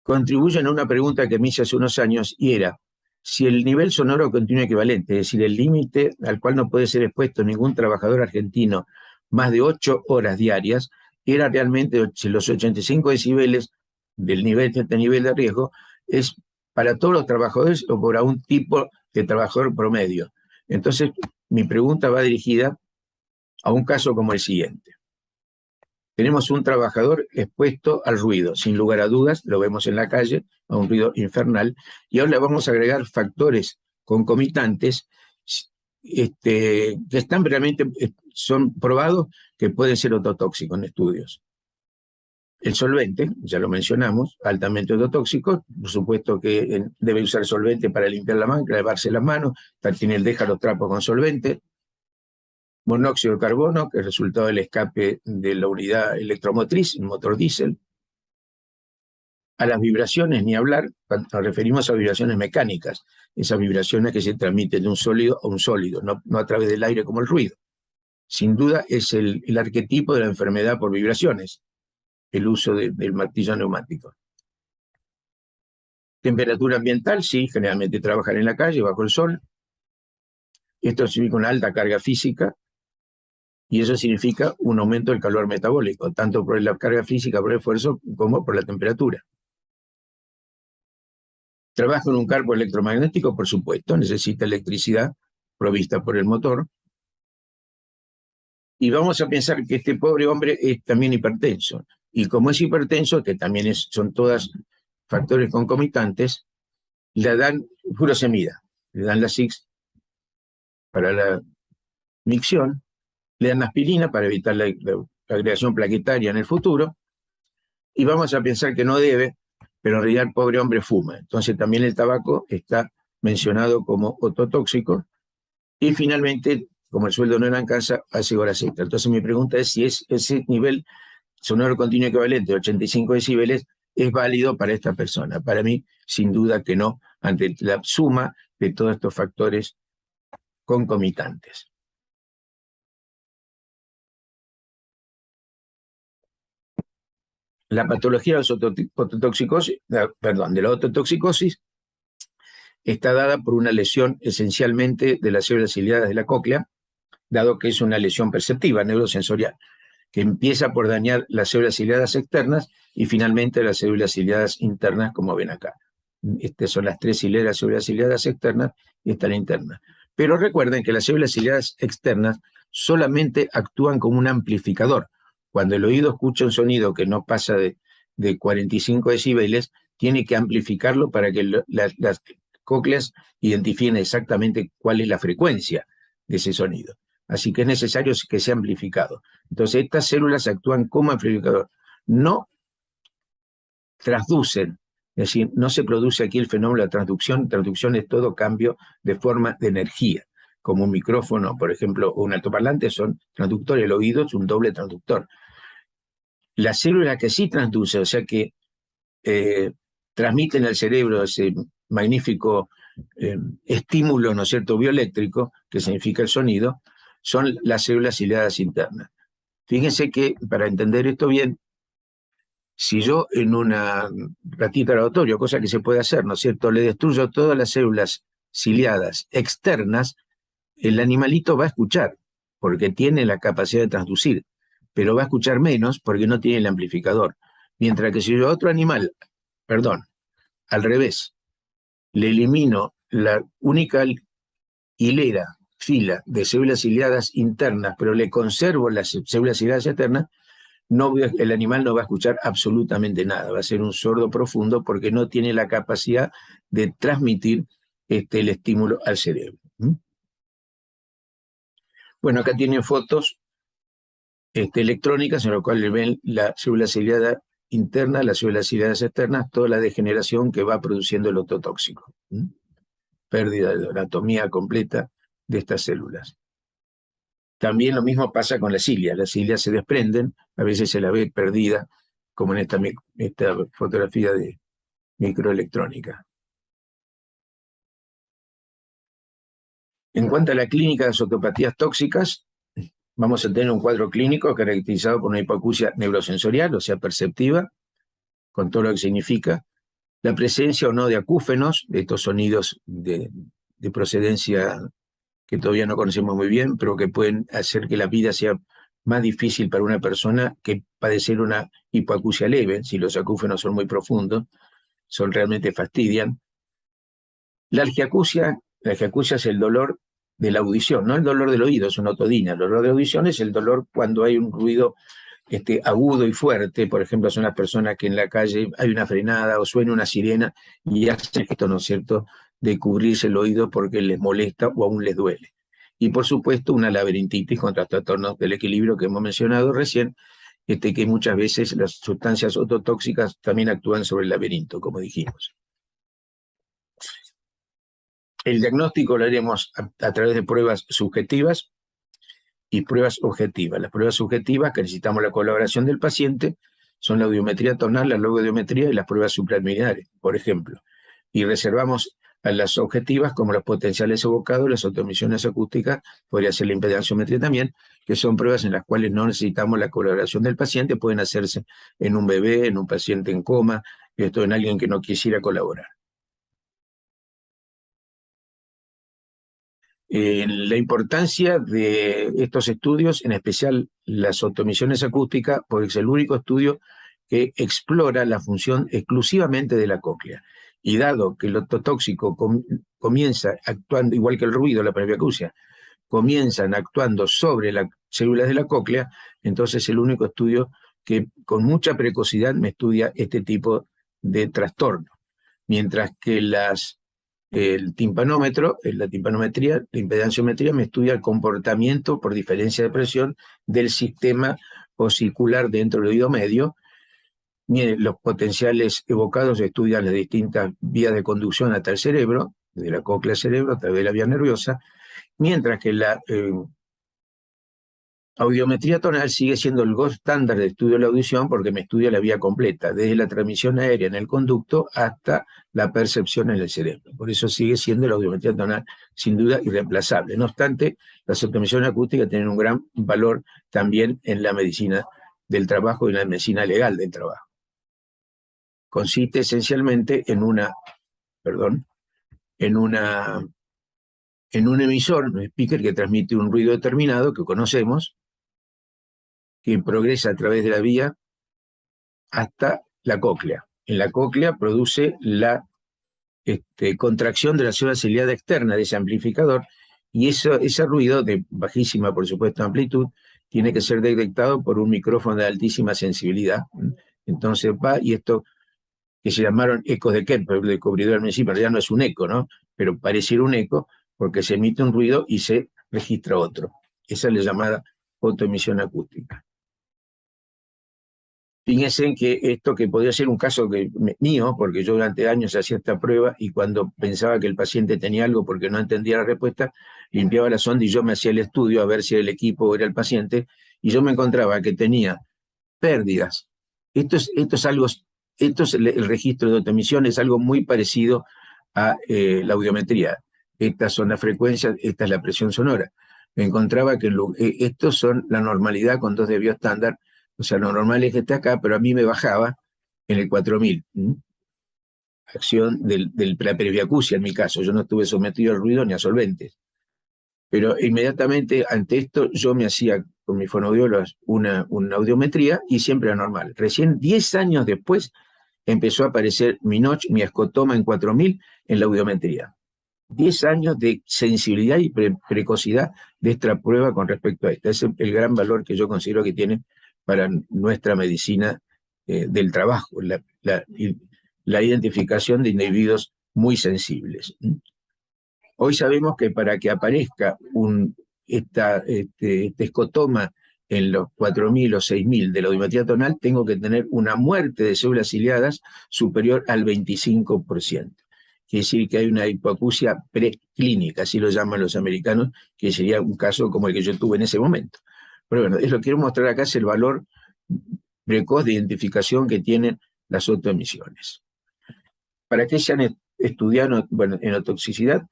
contribuyen a una pregunta que me hice hace unos años, y era si el nivel sonoro continuo equivalente, es decir, el límite al cual no puede ser expuesto ningún trabajador argentino más de 8 horas diarias, era realmente, si los 85 decibeles del nivel de riesgo es para todos los trabajadores o para un tipo de trabajador promedio. Entonces, mi pregunta va dirigida a un caso como el siguiente. Tenemos un trabajador expuesto al ruido, sin lugar a dudas, lo vemos en la calle, a un ruido infernal, y ahora le vamos a agregar factores concomitantes que están realmente, son probados que pueden ser ototóxicos en estudios. El solvente, ya lo mencionamos, altamente ototóxico, por supuesto que debe usar solvente para limpiar la mano, lavarse las manos, Tartinel deja los trapos con solvente. Monóxido de carbono, que es resultado del escape de la unidad electromotriz, el motor diésel. A las vibraciones, ni hablar, cuando nos referimos a vibraciones mecánicas, esas vibraciones que se transmiten de un sólido a un sólido, no a través del aire como el ruido. Sin duda es el arquetipo de la enfermedad por vibraciones, el uso del martillo neumático. Temperatura ambiental, sí, generalmente trabajan en la calle, bajo el sol. Esto significa una alta carga física, y eso significa un aumento del calor metabólico, tanto por la carga física, por el esfuerzo, como por la temperatura. Trabaja en un campo electromagnético, por supuesto, necesita electricidad provista por el motor. Y vamos a pensar que este pobre hombre es también hipertenso. Y como es hipertenso, que también son todas factores concomitantes, le dan furosemida, le dan la SIX para la micción, le dan aspirina para evitar la agregación plaquetaria en el futuro, y vamos a pensar que no debe, pero en realidad el pobre hombre fuma. Entonces también el tabaco está mencionado como ototóxico, y finalmente, como el sueldo no le alcanza, hace horas extra. Entonces mi pregunta es si ese nivel sonoro continuo equivalente de 85 decibeles es válido para esta persona. Para mí, sin duda que no, ante la suma de todos estos factores concomitantes. La patología de la ototoxicosis está dada por una lesión esencialmente de las células ciliadas de la cóclea, dado que es una lesión perceptiva, neurosensorial, que empieza por dañar las células ciliadas externas y finalmente las células ciliadas internas, como ven acá. Estas son las 3 hileras células ciliadas externas y esta la interna. Pero recuerden que las células ciliadas externas solamente actúan como un amplificador. Cuando el oído escucha un sonido que no pasa de 45 decibeles, tiene que amplificarlo para que cócleas identifiquen exactamente cuál es la frecuencia de ese sonido. Así que es necesario que sea amplificado. Entonces, estas células actúan como amplificador. No transducen, es decir, no se produce aquí el fenómeno de transducción. Transducción es todo cambio de forma de energía. Como un micrófono, por ejemplo, o un altoparlante son transductores. El oído es un doble transductor. La célula que sí transduce, o sea que transmiten al cerebro ese magnífico estímulo, ¿no es cierto?, bioeléctrico, que significa el sonido, son las células ciliadas internas. Fíjense que, para entender esto bien, si yo en una ratita laboratorio, cosa que se puede hacer, ¿no es cierto?, le destruyo todas las células ciliadas externas, el animalito va a escuchar, porque tiene la capacidad de transducir, pero va a escuchar menos porque no tiene el amplificador. Mientras que si yo a otro animal, al revés, le elimino la única fila de células ciliadas internas, pero le conservo las células ciliadas externas, el animal no va a escuchar absolutamente nada, va a ser un sordo profundo porque no tiene la capacidad de transmitir el estímulo al cerebro. Bueno, acá tienen fotos electrónicas en las cuales ven la célula ciliada interna, las células ciliadas externas, toda la degeneración que va produciendo el ototóxico. Pérdida de anatomía completa de estas células. También lo mismo pasa con las cilias se desprenden, a veces se la ve perdida, como en esta fotografía de microelectrónica. En cuanto a la clínica de las otopatías tóxicas, vamos a tener un cuadro clínico caracterizado por una hipoacusia neurosensorial, o sea, perceptiva, con todo lo que significa, la presencia o no de acúfenos, de estos sonidos de procedencia que todavía no conocemos muy bien, pero que pueden hacer que la vida sea más difícil para una persona que padecer una hipoacusia leve, si los acúfenos son muy profundos, realmente fastidian. La algiacusia es el dolor de la audición, no el dolor del oído, es una otodina. El dolor de audición es el dolor cuando hay un ruido agudo y fuerte. Por ejemplo, son las personas que en la calle hay una frenada o suena una sirena y hacen esto, ¿no es cierto?, de cubrirse el oído porque les molesta o aún les duele. Y por supuesto una laberintitis con trastornos del equilibrio que hemos mencionado recién, que muchas veces las sustancias ototóxicas también actúan sobre el laberinto, como dijimos. El diagnóstico lo haremos a través de pruebas subjetivas y pruebas objetivas. Las pruebas subjetivas, que necesitamos la colaboración del paciente, son la audiometría tonal, la logoaudiometría y las pruebas supraliminares, por ejemplo. Y reservamos a las objetivas como los potenciales evocados, las autoemisiones acústicas, podría ser la impedanciometría también, que son pruebas en las cuales no necesitamos la colaboración del paciente, pueden hacerse en un bebé, en un paciente en coma, en alguien que no quisiera colaborar. La importancia de estos estudios, en especial las autoemisiones acústicas, porque es el único estudio que explora la función exclusivamente de la cóclea. Y dado que el ototóxico comienza actuando, igual que el ruido, la presbiacusia, comienzan actuando sobre las células de la cóclea, entonces es el único estudio que con mucha precocidad me estudia este tipo de trastorno. Mientras que el timpanómetro, la timpanometría, la impedanciometría me estudia el comportamiento por diferencia de presión del sistema osicular dentro del oído medio. Los potenciales evocados estudian las distintas vías de conducción hasta el cerebro, de la cóclea al cerebro, a través de la vía nerviosa, mientras que la audiometría tonal sigue siendo el gold estándar de estudio de la audición porque me estudia la vía completa, desde la transmisión aérea en el conducto hasta la percepción en el cerebro. Por eso sigue siendo la audiometría tonal sin duda irreemplazable. No obstante, las autoemisiones acústicas tienen un gran valor también en la medicina del trabajo y en la medicina legal del trabajo. Consiste esencialmente en un emisor, un speaker que transmite un ruido determinado que conocemos, que progresa a través de la vía hasta la cóclea. En la cóclea produce la contracción de la célula ciliada externa de ese amplificador y ese ruido de bajísima, por supuesto, amplitud, tiene que ser detectado por un micrófono de altísima sensibilidad. Entonces va y esto que se llamaron ecos de Kepler, el descubridor al principio, en realidad no es un eco, ¿no? Pero pareciera un eco porque se emite un ruido y se registra otro. Esa es la llamada fotoemisión acústica. Fíjense en que esto que podría ser un caso mío, porque yo durante años hacía esta prueba y cuando pensaba que el paciente tenía algo porque no entendía la respuesta, limpiaba la sonda y yo me hacía el estudio a ver si era el equipo o era el paciente, y yo me encontraba que tenía pérdidas. Esto es algo, el registro de autoemisión es algo muy parecido a la audiometría. Estas son las frecuencias, esta es la presión sonora. Me encontraba que estos son la normalidad con 2 dB estándar. O sea, lo normal es que esté acá, pero a mí me bajaba en el 4000. Acción de la presbiacusia en mi caso. Yo no estuve sometido al ruido ni a solventes. Pero inmediatamente ante esto yo me hacía con mis fonoaudiólogos una audiometría y siempre era normal. Recién 10 años después empezó a aparecer mi notch, mi escotoma en 4000 en la audiometría. 10 años de sensibilidad y precocidad de esta prueba con respecto a esta. Ese es el gran valor que yo considero que tiene para nuestra medicina del trabajo, la identificación de individuos muy sensibles. Hoy sabemos que para que aparezca este escotoma en los 4000 o 6000 de la audiometría tonal, tengo que tener una muerte de células ciliadas superior al 25%. Quiere decir que hay una hipoacusia preclínica, así lo llaman los americanos, que sería un caso como el que yo tuve en ese momento. Pero bueno, lo que quiero mostrar acá es el valor precoz de identificación que tienen las autoemisiones. ¿Para qué se han estudiado en otoxicidad?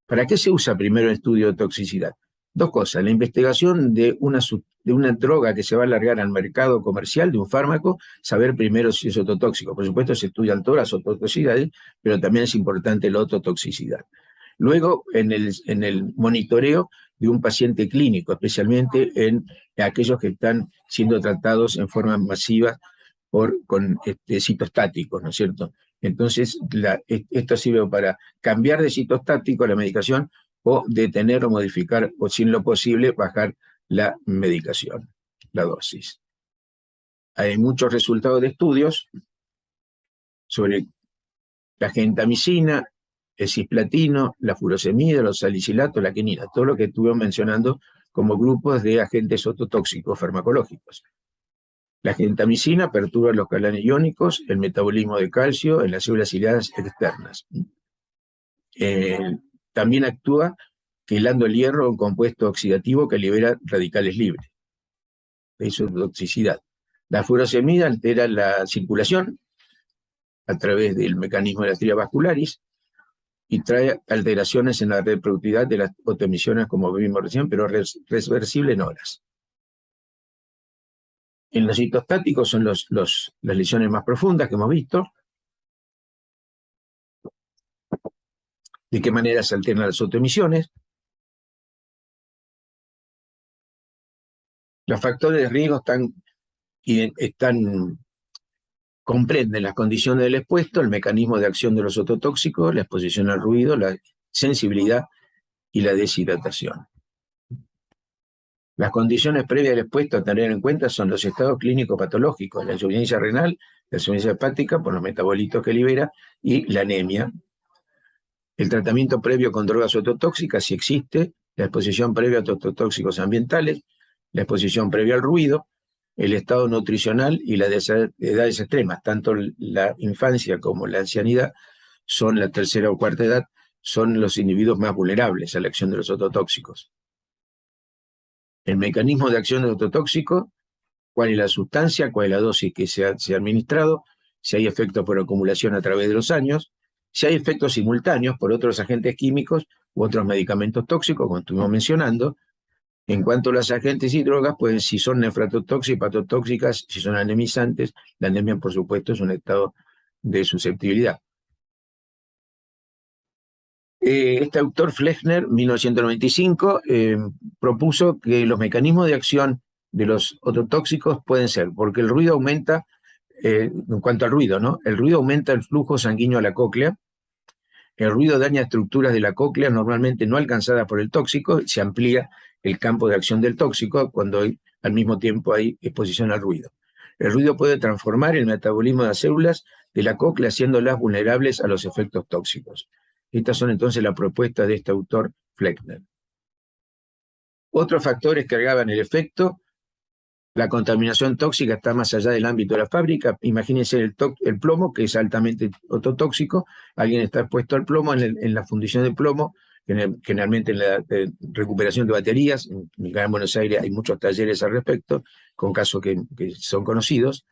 ¿Para qué se usa primero el estudio de toxicidad? 2 cosas, la investigación de una droga que se va a largar al mercado comercial, de un fármaco, saber primero si es ototóxico. Por supuesto se estudian todas las ototoxicidades, pero también es importante la ototoxicidad. Luego, en el monitoreo de un paciente clínico, especialmente en aquellos que están siendo tratados en forma masiva con citostáticos, ¿no es cierto? Entonces, esto sirve para cambiar de citostático la medicación o detener o modificar, o si en lo posible, bajar la medicación, la dosis. Hay muchos resultados de estudios sobre la gentamicina, el cisplatino, la furosemida, los salicilatos, la quinina, todo lo que estuvimos mencionando como grupos de agentes ototóxicos farmacológicos. La gentamicina perturba los canales iónicos, el metabolismo de calcio en las células ciliadas externas. También actúa quelando el hierro, un compuesto oxidativo que libera radicales libres. Eso es toxicidad. La furosemida altera la circulación a través del mecanismo de la arteria vascularis y trae alteraciones en la reproductividad de las autoemisiones, como vimos recién, pero reversible en horas. En los citostáticos son las lesiones más profundas que hemos visto. ¿De qué manera se alternan las autoemisiones? Los factores de riesgo comprenden las condiciones del expuesto, el mecanismo de acción de los ototóxicos, la exposición al ruido, la sensibilidad y la deshidratación. Las condiciones previas del expuesto a tener en cuenta son los estados clínicos patológicos, la insuficiencia renal, la insuficiencia hepática por los metabolitos que libera y la anemia. El tratamiento previo con drogas ototóxicas, si existe, la exposición previa a ototóxicos ambientales, la exposición previa al ruido, el estado nutricional y las edades extremas, tanto la infancia como la ancianidad, son la tercera o cuarta edad, son los individuos más vulnerables a la acción de los ototóxicos. El mecanismo de acción del ototóxico, cuál es la sustancia, cuál es la dosis que se ha administrado, si hay efectos por acumulación a través de los años, si hay efectos simultáneos por otros agentes químicos u otros medicamentos tóxicos, como estuvimos mencionando. En cuanto a los agentes y drogas, pues si son nefrotóxicas, hepatotóxicas, si son anemizantes, la anemia, por supuesto, es un estado de susceptibilidad. Este autor, Flechner, 1995, propuso que los mecanismos de acción de los ototóxicos pueden ser, porque el ruido aumenta, en cuanto al ruido, ¿no? El ruido aumenta el flujo sanguíneo a la cóclea, el ruido daña estructuras de la cóclea normalmente no alcanzadas por el tóxico, se amplía el campo de acción del tóxico cuando al mismo tiempo hay exposición al ruido. El ruido puede transformar el metabolismo de las células de la cóclea, haciéndolas vulnerables a los efectos tóxicos. Estas son entonces las propuestas de este autor Fleckner. Otros factores que aggravan el efecto: la contaminación tóxica está más allá del ámbito de la fábrica. Imagínense el plomo, que es altamente ototóxico. Alguien está expuesto al plomo en la fundición de plomo, generalmente en la recuperación de baterías. En Buenos Aires hay muchos talleres al respecto, con casos que son conocidos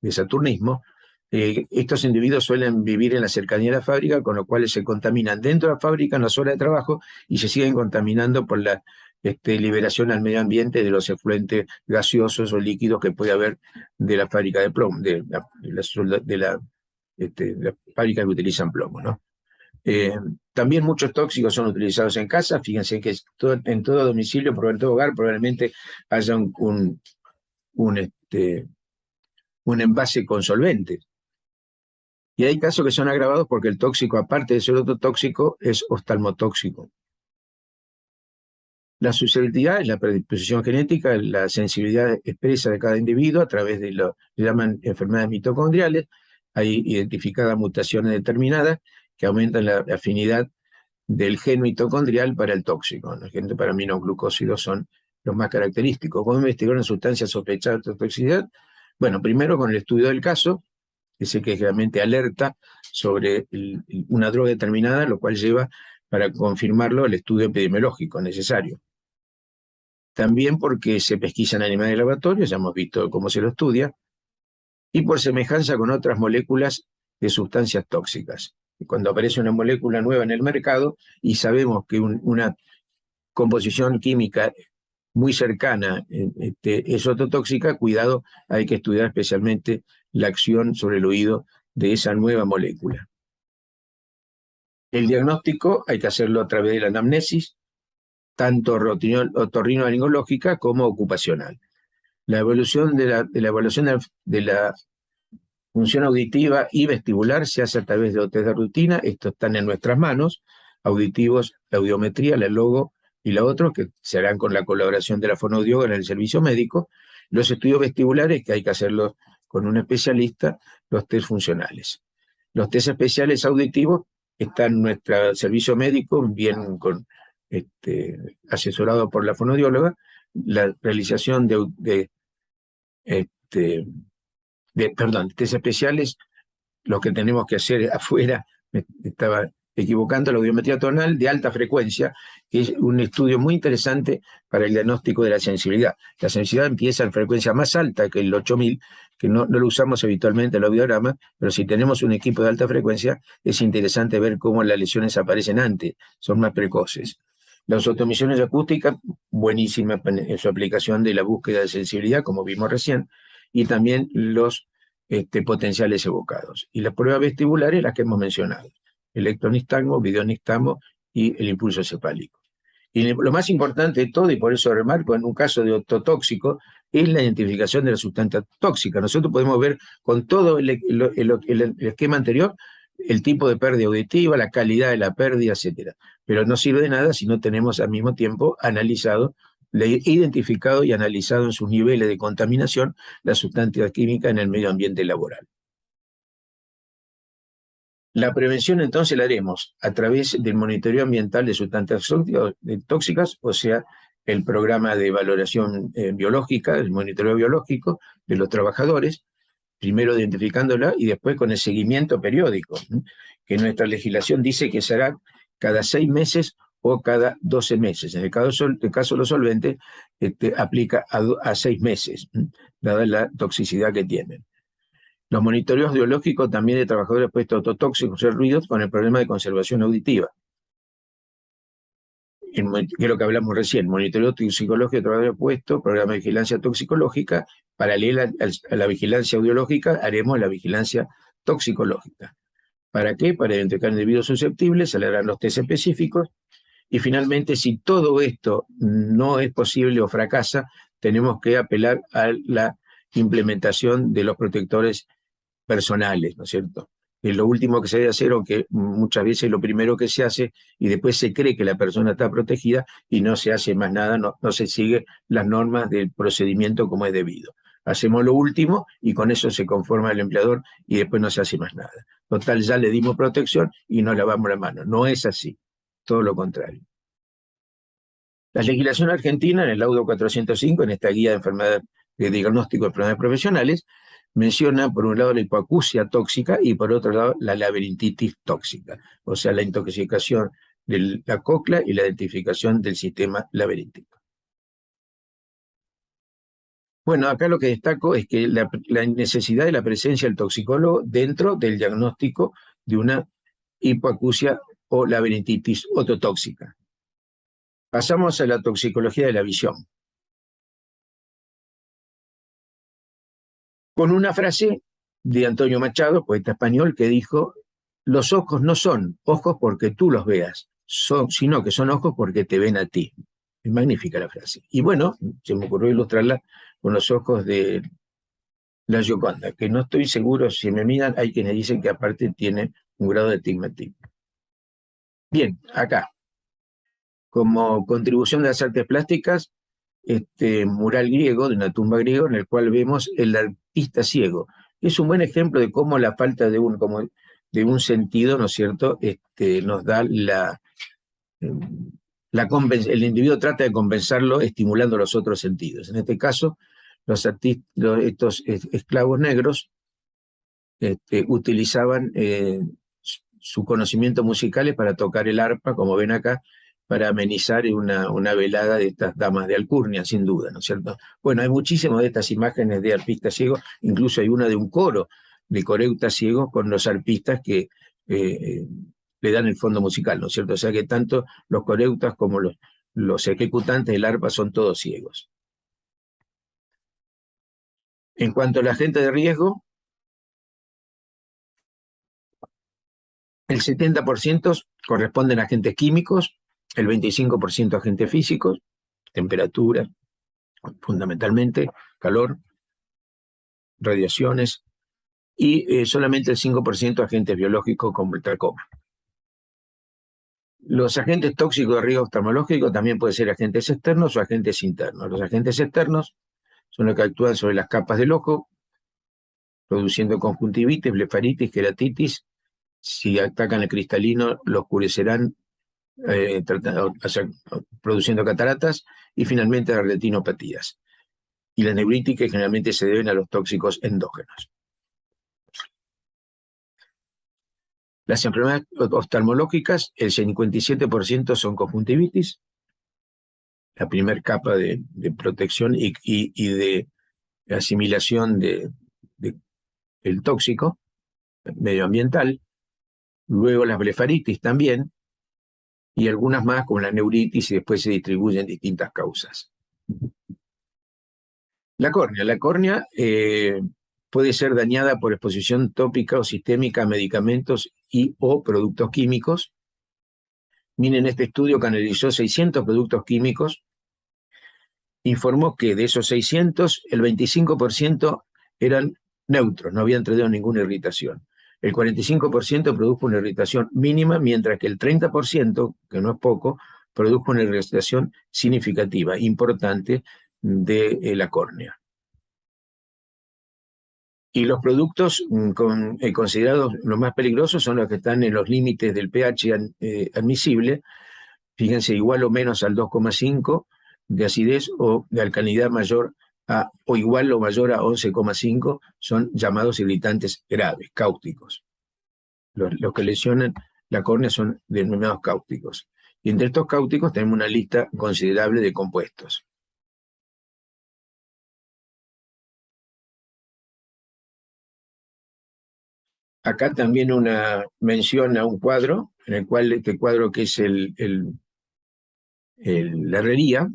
de saturnismo. Estos individuos suelen vivir en la cercanía de la fábrica, con lo cual se contaminan dentro de la fábrica en las horas de trabajo y se siguen contaminando por la liberación al medio ambiente de los efluentes gaseosos o líquidos que puede haber de la fábrica de plomo, de la fábrica que utilizan plomo, ¿no? También muchos tóxicos son utilizados en casa. Fíjense que en todo domicilio, en todo hogar, probablemente haya un envase con solventes. Y hay casos que son agravados porque el tóxico, aparte de ser ototóxico, es oftalmotóxico. La susceptibilidad es la predisposición genética, la sensibilidad expresa de cada individuo a través de lo que llaman enfermedades mitocondriales. Hay identificadas mutaciones determinadas que aumentan la afinidad del gen mitocondrial para el tóxico. Los genes para aminoglucósidos son los más característicos. ¿Cómo investigar una sustancia sospechada de toxicidad? Bueno, primero con el estudio del caso, que realmente alerta sobre una droga determinada, lo cual lleva para confirmarlo el estudio epidemiológico necesario. También porque se pesquisan animales de laboratorio, ya hemos visto cómo se lo estudia, y por semejanza con otras moléculas de sustancias tóxicas. Cuando aparece una molécula nueva en el mercado y sabemos que una composición química muy cercana es ototóxica, cuidado, hay que estudiar especialmente la acción sobre el oído de esa nueva molécula. El diagnóstico hay que hacerlo a través de la anamnesis, tanto otorrinolaringológica como ocupacional. La evaluación de la función auditiva y vestibular se hace a través de los test de rutina. Estos están en nuestras manos: auditivos, la audiometría, la logo y la otra, que se harán con la colaboración de la fonoaudióloga en el servicio médico. Los estudios vestibulares, que hay que hacerlos con un especialista, los test funcionales. Los test especiales auditivos están en nuestro servicio médico, bien asesorado por la fonoaudióloga. La realización test especiales, los que tenemos que hacer afuera, me estaba equivocando, la audiometría tonal de alta frecuencia, que es un estudio muy interesante para el diagnóstico de la sensibilidad. La sensibilidad empieza en frecuencia más alta que el 8000, que no lo usamos habitualmente en el audiograma, pero si tenemos un equipo de alta frecuencia, es interesante ver cómo las lesiones aparecen antes, son más precoces. Las autoemisiones acústicas, buenísima en su aplicación de la búsqueda de sensibilidad, como vimos recién, y también los potenciales evocados. Y las pruebas vestibulares, las que hemos mencionado: electronistagmo, videonistagmo y el impulso cefálico. Y lo más importante de todo, y por eso remarco, en un caso de ototóxico, es la identificación de la sustancia tóxica. Nosotros podemos ver con todo el esquema anterior el tipo de pérdida auditiva, la calidad de la pérdida, etc. Pero no sirve de nada si no tenemos al mismo tiempo analizado, identificado y analizado en sus niveles de contaminación la sustancia química en el medio ambiente laboral. La prevención entonces la haremos a través del monitoreo ambiental de sustancias tóxicas, o sea, el programa de valoración biológica, el monitoreo biológico de los trabajadores, primero identificándola y después con el seguimiento periódico, que nuestra legislación dice que será cada 6 meses o cada 12 meses. En el caso de los solventes, aplica a 6 meses, dada la toxicidad que tienen. Los monitoreos biológicos también de trabajadores expuestos a ototóxicos y ruidos con el problema de conservación auditiva. Que es lo que hablamos recién: monitoreo toxicológico de trabajadores expuestos, programa de vigilancia toxicológica. Paralela a la vigilancia audiológica, haremos la vigilancia toxicológica. ¿Para qué? Para identificar individuos susceptibles, se le harán los test específicos. Y finalmente, si todo esto no es posible o fracasa, tenemos que apelar a la implementación de los protectores personales, ¿no es cierto? Es lo último que se debe hacer, aunque muchas veces es lo primero que se hace, y después se cree que la persona está protegida y no se hace más nada, no se sigue las normas del procedimiento como es debido. hacemos lo último y con eso se conforma el empleador y después no se hace más nada. Total, ya le dimos protección y nos lavamos la mano. No es así, todo lo contrario. La legislación argentina, en el laudo 405, en esta guía de enfermedades de diagnóstico de enfermedades profesionales, menciona por un lado la hipoacusia tóxica y por otro lado la laberintitis tóxica, o sea, la intoxicación de la cóclea y la identificación del sistema laberíntico. Bueno, acá lo que destaco es que la necesidad de la presencia del toxicólogo dentro del diagnóstico de una hipoacusia o laberintitis ototóxica. Pasamos a la toxicología de la visión. Con una frase de Antonio Machado, poeta español, que dijo: los ojos no son ojos porque tú los veas, sino que son ojos porque te ven a ti. Es magnífica la frase. Y bueno, se me ocurrió ilustrarla con los ojos de la Gioconda, que no estoy seguro, si me miran, hay quienes dicen que aparte tiene un grado de astigmatismo. Bien, acá, como contribución de las artes plásticas, este mural griego, de una tumba griega, en el cual vemos el artista ciego. Es un buen ejemplo de cómo la falta de un sentido, ¿no es cierto?, nos da el individuo trata de compensarlo estimulando los otros sentidos. En este caso, estos esclavos negros utilizaban su conocimiento musical para tocar el arpa, como ven acá, para amenizar una velada de estas damas de alcurnia, sin duda, ¿no es cierto? Bueno, hay muchísimas de estas imágenes de arpistas ciegos, incluso hay una de un coro de coreutas ciegos con los arpistas que le dan el fondo musical, ¿no es cierto? O sea que tanto los coreutas como los ejecutantes del arpa son todos ciegos. En cuanto a la gente de riesgo, el 70% corresponden a agentes químicos, el 25% a agentes físicos, temperatura, fundamentalmente, calor, radiaciones, y solamente el 5% a agentes biológicos como el tracoma. Los agentes tóxicos de riesgo oftalmológico también pueden ser agentes externos o agentes internos. Los agentes externos son los que actúan sobre las capas del ojo, produciendo conjuntivitis, blefaritis, queratitis. Si atacan el cristalino, lo oscurecerán, produciendo cataratas, y finalmente las retinopatías. Y las neuritis, que generalmente se deben a los tóxicos endógenos. Las enfermedades oftalmológicas, el 57% son conjuntivitis, la primera capa de protección y de asimilación del tóxico medioambiental. Luego las blefaritis también, y algunas más como la neuritis, y después se distribuyen en distintas causas. La córnea puede ser dañada por exposición tópica o sistémica a medicamentos y o productos químicos. Miren, este estudio que analizó 600 productos químicos, informó que de esos 600, el 25% eran neutros, no habían traído ninguna irritación. El 45% produjo una irritación mínima, mientras que el 30%, que no es poco, produjo una irritación significativa, importante, de la córnea. Y los productos considerados los más peligrosos son los que están en los límites del pH admisible, fíjense, igual o menos al 2,5 de acidez o de alcalinidad mayor o igual o mayor a 11,5, son llamados irritantes graves, cáusticos. Los que lesionan la córnea son denominados cáusticos. Y entre estos cáusticos tenemos una lista considerable de compuestos. Acá también una mención a un cuadro, en el cual este cuadro, que es la herrería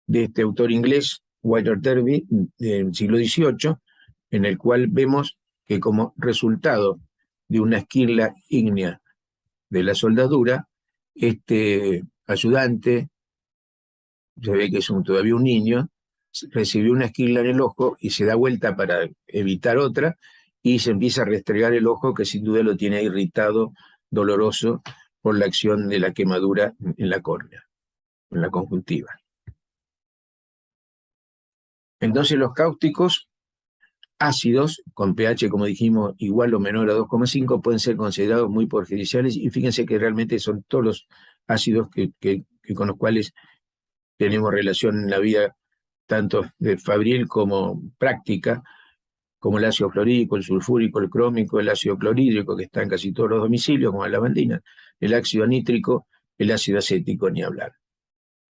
de este autor inglés, Walter Derby, del siglo XVIII, en el cual vemos que como resultado de una esquirla ígnea de la soldadura, este ayudante, se ve que es todavía un niño, recibió una esquirla en el ojo y se da vuelta para evitar otra, y se empieza a restregar el ojo, que sin duda lo tiene irritado, doloroso, por la acción de la quemadura en la córnea, en la conjuntiva. Entonces los cáusticos ácidos, con pH, como dijimos, igual o menor a 2,5, pueden ser considerados muy perjudiciales, y fíjense que realmente son todos los ácidos que con los cuales tenemos relación en la vida, tanto de fabril como práctica, como el ácido clorhídrico, el sulfúrico, el crómico, el ácido clorhídrico, que está en casi todos los domicilios, como la lavandina, el ácido nítrico, el ácido acético, ni hablar.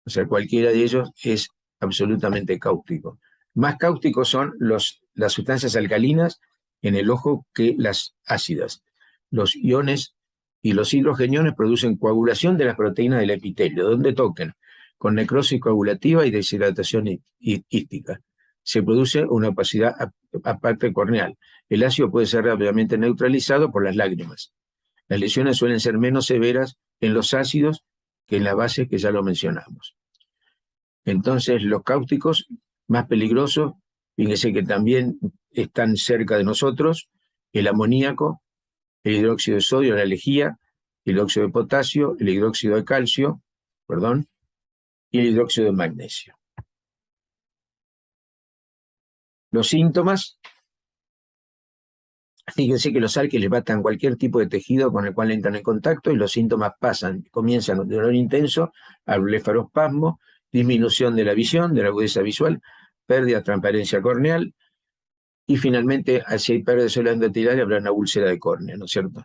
O sea, cualquiera de ellos es absolutamente cáustico. Más cáusticos son las sustancias alcalinas en el ojo que las ácidas. Los iones y los hidrogeniones producen coagulación de las proteínas del epitelio, donde toquen, con necrosis coagulativa y deshidratación hística. Se produce una opacidad aparte corneal. El ácido puede ser rápidamente neutralizado por las lágrimas. Las lesiones suelen ser menos severas en los ácidos que en las bases, que ya lo mencionamos. Entonces, los cáusticos más peligrosos, fíjense que también están cerca de nosotros: el amoníaco, el hidróxido de sodio, la lejía, el óxido de potasio, el hidróxido de calcio, y el hidróxido de magnesio. Los síntomas, fíjense que los álquiles matan cualquier tipo de tejido con el cual entran en contacto, y los síntomas comienzan con dolor intenso, al blefarospasmo, disminución de la visión, de la agudeza visual, pérdida de transparencia corneal, y finalmente, si hay pérdida de células endoteliales, habrá una úlcera de córnea, ¿no es cierto?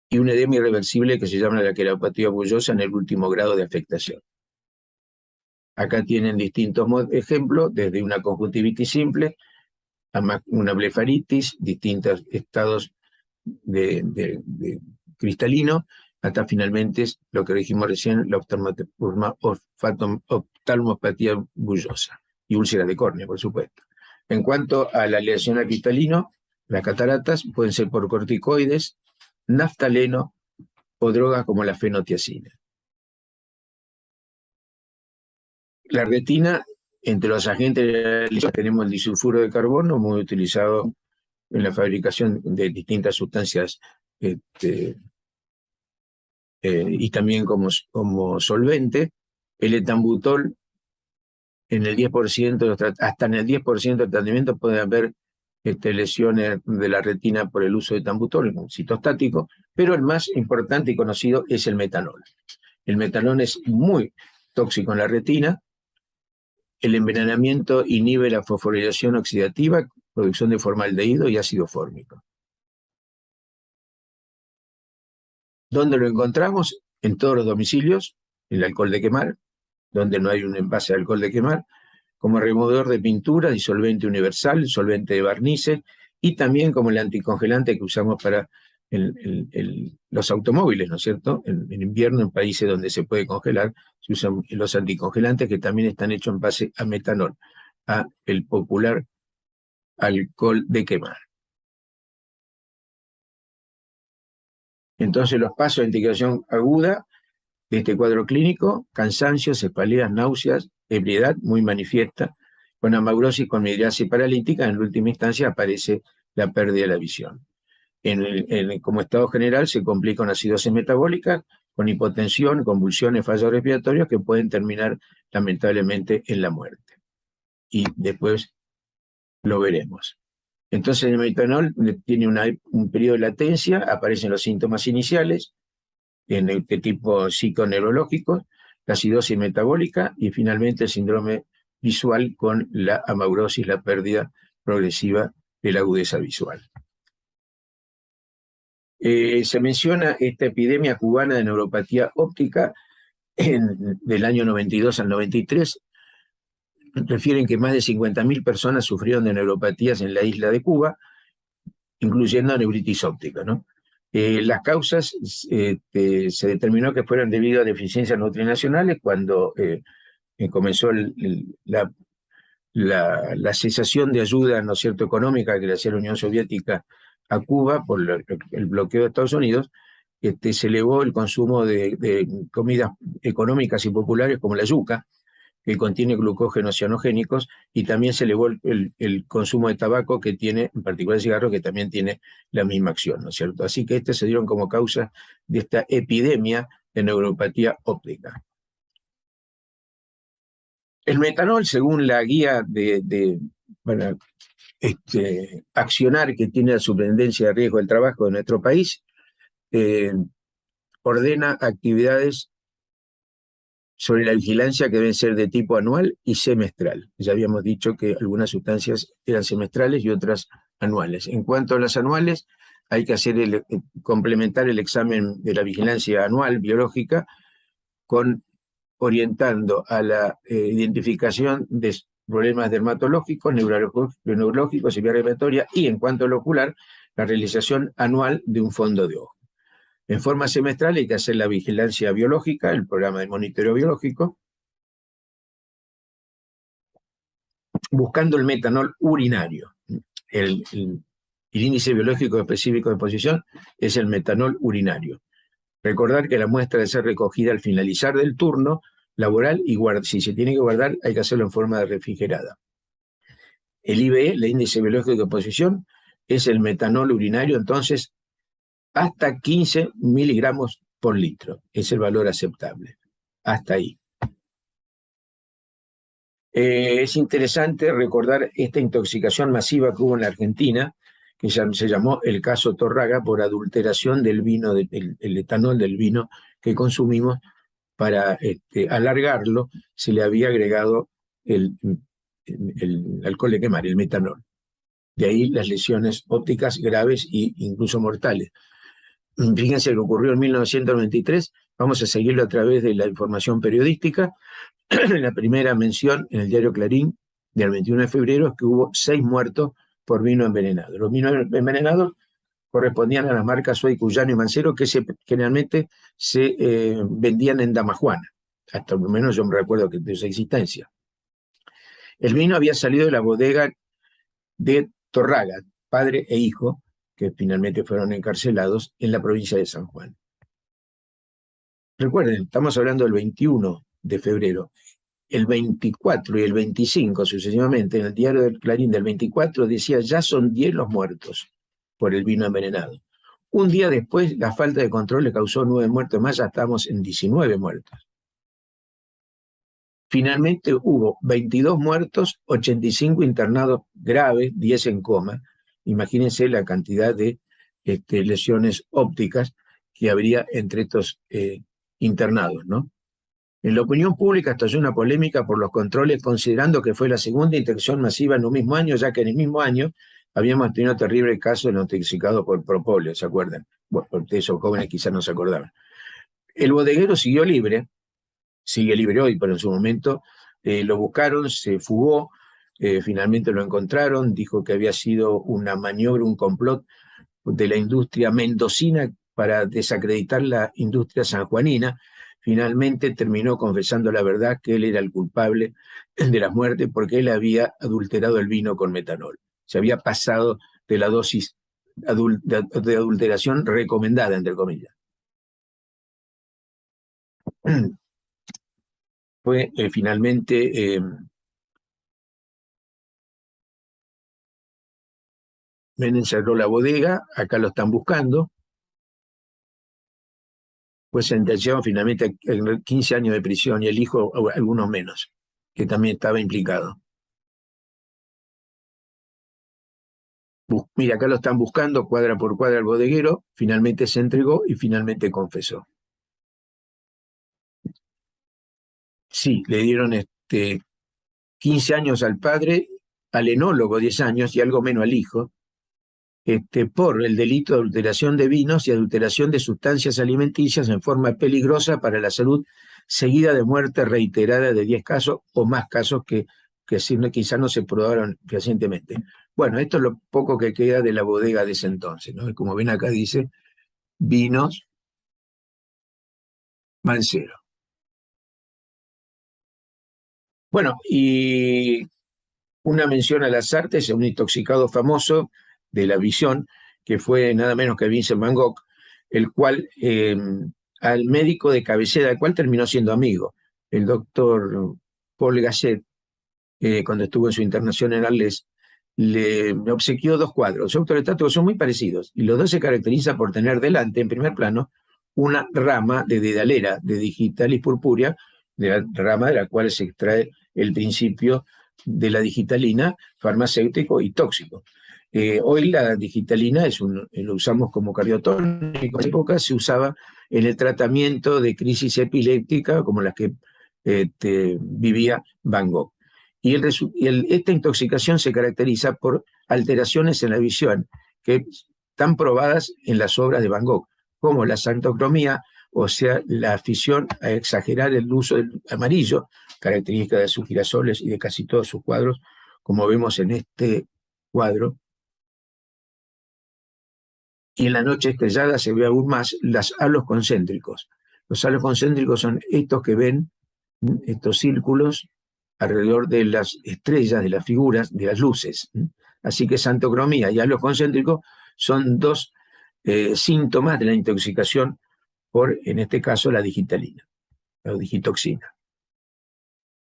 Y un edema irreversible que se llama la queratopatía bullosa en el último grado de afectación. Acá tienen distintos ejemplos, desde una conjuntivitis simple a una blefaritis, distintos estados de cristalino, hasta finalmente lo que dijimos recién, la oftalmopatía bullosa y úlcera de córnea, por supuesto. En cuanto a la aleación al cristalino, las cataratas pueden ser por corticoides, naftaleno o drogas como la fenotiazina. La retina, entre los agentes de la lesión tenemos el disulfuro de carbono, muy utilizado en la fabricación de distintas sustancias y también como solvente. El etambutol, en el 10%, hasta en el 10% del tratamiento puede haber lesiones de la retina por el uso de etambutol, un citostático, pero el más importante y conocido es el metanol. El metanol es muy tóxico en la retina. El envenenamiento inhibe la fosforilación oxidativa, producción de formaldehído y ácido fórmico. ¿Dónde lo encontramos? En todos los domicilios, el alcohol de quemar, donde no hay un envase de alcohol de quemar, como removedor de pintura, disolvente universal, solvente de barnices, y también como el anticongelante que usamos para los automóviles, ¿no es cierto? En invierno, en países donde se puede congelar, se usan los anticongelantes, que también están hechos en base a metanol, a el popular alcohol de quemar. Entonces, los pasos de indicación aguda de este cuadro clínico: cansancio, cefaleas, náuseas, ebriedad muy manifiesta, con amaurosis, con midriasis paralítica. En la última instancia aparece la pérdida de la visión. Como estado general se complica una acidosis metabólica, con hipotensión, convulsiones, fallos respiratorios que pueden terminar lamentablemente en la muerte. Y después lo veremos. Entonces el metanol tiene un periodo de latencia, aparecen los síntomas iniciales, de tipo psiconeurológico, la acidosis metabólica y finalmente el síndrome visual con la amaurosis, la pérdida progresiva de la agudeza visual. Se menciona esta epidemia cubana de neuropatía óptica del año 92 al 93. Refieren que más de 50.000 personas sufrieron de neuropatías en la isla de Cuba, incluyendo neuritis óptica, ¿no? Las causas se determinó que fueron debido a deficiencias nutrinacionales cuando comenzó la cesación de ayuda, ¿no es cierto?, económica que le hacía la Unión Soviética a Cuba por el bloqueo de Estados Unidos. Se elevó el consumo de comidas económicas y populares como la yuca, que contiene glucógenos cianogénicos, y también se elevó el consumo de tabaco, que tiene, en particular el cigarro, que también tiene la misma acción, ¿no es cierto? Así que se dieron como causa de esta epidemia de neuropatía óptica. El metanol, según la guía para accionar que tiene la Superintendencia de Riesgo del Trabajo de nuestro país, ordena actividades sobre la vigilancia que deben ser de tipo anual y semestral. Ya habíamos dicho que algunas sustancias eran semestrales y otras anuales. En cuanto a las anuales, hay que complementar el examen de la vigilancia anual biológica orientando a la identificación de problemas dermatológicos, neurológicos y vía respiratoria, y en cuanto al ocular, la realización anual de un fondo de ojo. En forma semestral hay que hacer la vigilancia biológica, el programa de monitoreo biológico, buscando el metanol urinario. El índice biológico específico de exposición es el metanol urinario. Recordar que la muestra debe ser recogida al finalizar del turno laboral y si se tiene que guardar hay que hacerlo en forma de refrigerada. El IBE, el índice biológico de exposición, es el metanol urinario, entonces hasta 15 miligramos por litro. Es el valor aceptable. Hasta ahí. Es interesante recordar esta intoxicación masiva que hubo en la Argentina, que se llamó el caso Torraga por adulteración del vino, el etanol del vino que consumimos. Para alargarlo, se le había agregado el alcohol de quemar, el metanol. De ahí las lesiones ópticas graves e incluso mortales. Fíjense lo que ocurrió en 1993, vamos a seguirlo a través de la información periodística. La primera mención en el diario Clarín del 21 de febrero es que hubo 6 muertos por vino envenenado. Los vinos envenenados correspondían a las marcas Soy, Cuyano y Mancero, que generalmente se vendían en Damajuana. Hasta por lo menos yo me recuerdo de su existencia. El vino había salido de la bodega de Torraga, padre e hijo, que finalmente fueron encarcelados en la provincia de San Juan. Recuerden, estamos hablando del 21 de febrero. El 24 y el 25 sucesivamente, en el diario del Clarín del 24 decía, ya son 10 los muertos por el vino envenenado. Un día después, la falta de control le causó 9 muertos más, ya estamos en 19 muertos. Finalmente hubo 22 muertos, 85 internados graves, 10 en coma. Imagínense la cantidad de lesiones ópticas que habría entre estos internados, ¿no? En la opinión pública estalló una polémica por los controles, considerando que fue la segunda intoxicación masiva en un mismo año, ya que en el mismo año habíamos tenido terrible caso de intoxicado por propóleo, ¿se acuerdan? Bueno, esos jóvenes quizás no se acordaban. El bodeguero siguió libre, sigue libre hoy, pero en su momento lo buscaron, se fugó, finalmente lo encontraron, dijo que había sido una maniobra, un complot de la industria mendocina para desacreditar la industria sanjuanina. Finalmente terminó confesando la verdad, que él era el culpable de la muerte porque él había adulterado el vino con metanol. Se había pasado de la dosis de adulteración recomendada, entre comillas. Fue finalmente Menem cerró la bodega, acá lo están buscando. Fue sentenciado finalmente a 15 años de prisión y el hijo algunos menos, que también estaba implicado. Mira, acá lo están buscando cuadra por cuadra el bodeguero, finalmente se entregó y finalmente confesó. Sí, le dieron 15 años al padre, al enólogo 10 años y algo menos al hijo, por el delito de adulteración de vinos y adulteración de sustancias alimenticias en forma peligrosa para la salud, seguida de muerte reiterada de 10 casos o más casos que quizás no se probaron recientemente. Bueno, esto es lo poco que queda de la bodega de ese entonces, ¿no? Como ven acá dice, vinos Mancero. Bueno, y una mención a las artes, a un intoxicado famoso de la visión, que fue nada menos que Vincent Van Gogh, el cual, al médico de cabecera, el cual terminó siendo amigo, el doctor Paul Gasset, cuando estuvo en su internación en Arles, le obsequió 2 cuadros, su autorretrato, que son muy parecidos, y los dos se caracterizan por tener delante, en primer plano, una rama de dedalera de Digitalis purpurea de la rama de la cual se extrae el principio de la digitalina, farmacéutico y tóxico. Hoy la digitalina lo usamos como cardiotónico. En época se usaba en el tratamiento de crisis epiléptica como las que vivía Van Gogh. Y esta intoxicación se caracteriza por alteraciones en la visión que están probadas en las obras de Van Gogh, como la xantocromía, o sea, la afición a exagerar el uso del amarillo, característica de sus girasoles y de casi todos sus cuadros, como vemos en este cuadro. Y en la noche estrellada se ve aún más los halos concéntricos. Los halos concéntricos son estos que ven, estos círculos alrededor de las estrellas, de las figuras, de las luces. Así que xantocromía y halos concéntricos son dos síntomas de la intoxicación por, en este caso, la digitalina, la digitoxina.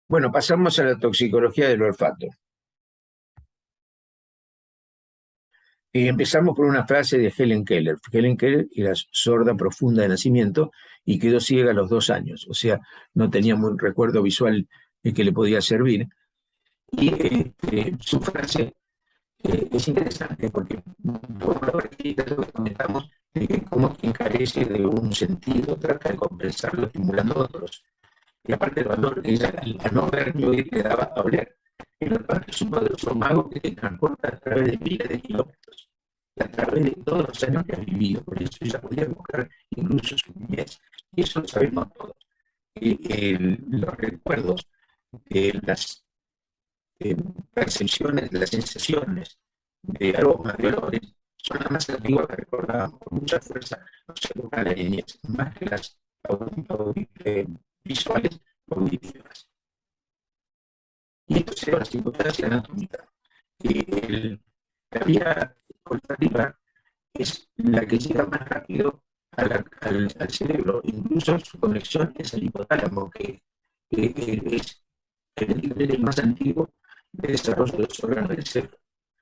Bueno, pasamos a la toxicología del olfato. Y empezamos por una frase de Helen Keller. Helen Keller era sorda profunda de nacimiento y quedó ciega a los 2 años, o sea, no tenía un recuerdo visual que le podía servir. Y su frase es interesante porque comentamos de que como quien carece de un sentido trata de compensarlo estimulando a otros. Y aparte el valor de ella, al no ver ni oír, le daba a oler. El olfato es un poderoso mago que te transporta a través de miles de kilómetros, y a través de todos los años que has vivido. Por eso ella podía buscar incluso su niñez. Y eso lo sabemos todos. Los recuerdos, las percepciones, las sensaciones de aromas, de olores, son las más antiguas que recordamos con mucha fuerza, no se buscan la niñez, más que las visuales o auditivas. Y esto se da la circunstancia anatómica. La vía olfativa es la que llega más rápido al cerebro, incluso su conexión es el hipotálamo, que es el nivel más antiguo de desarrollo de los órganos del cerebro.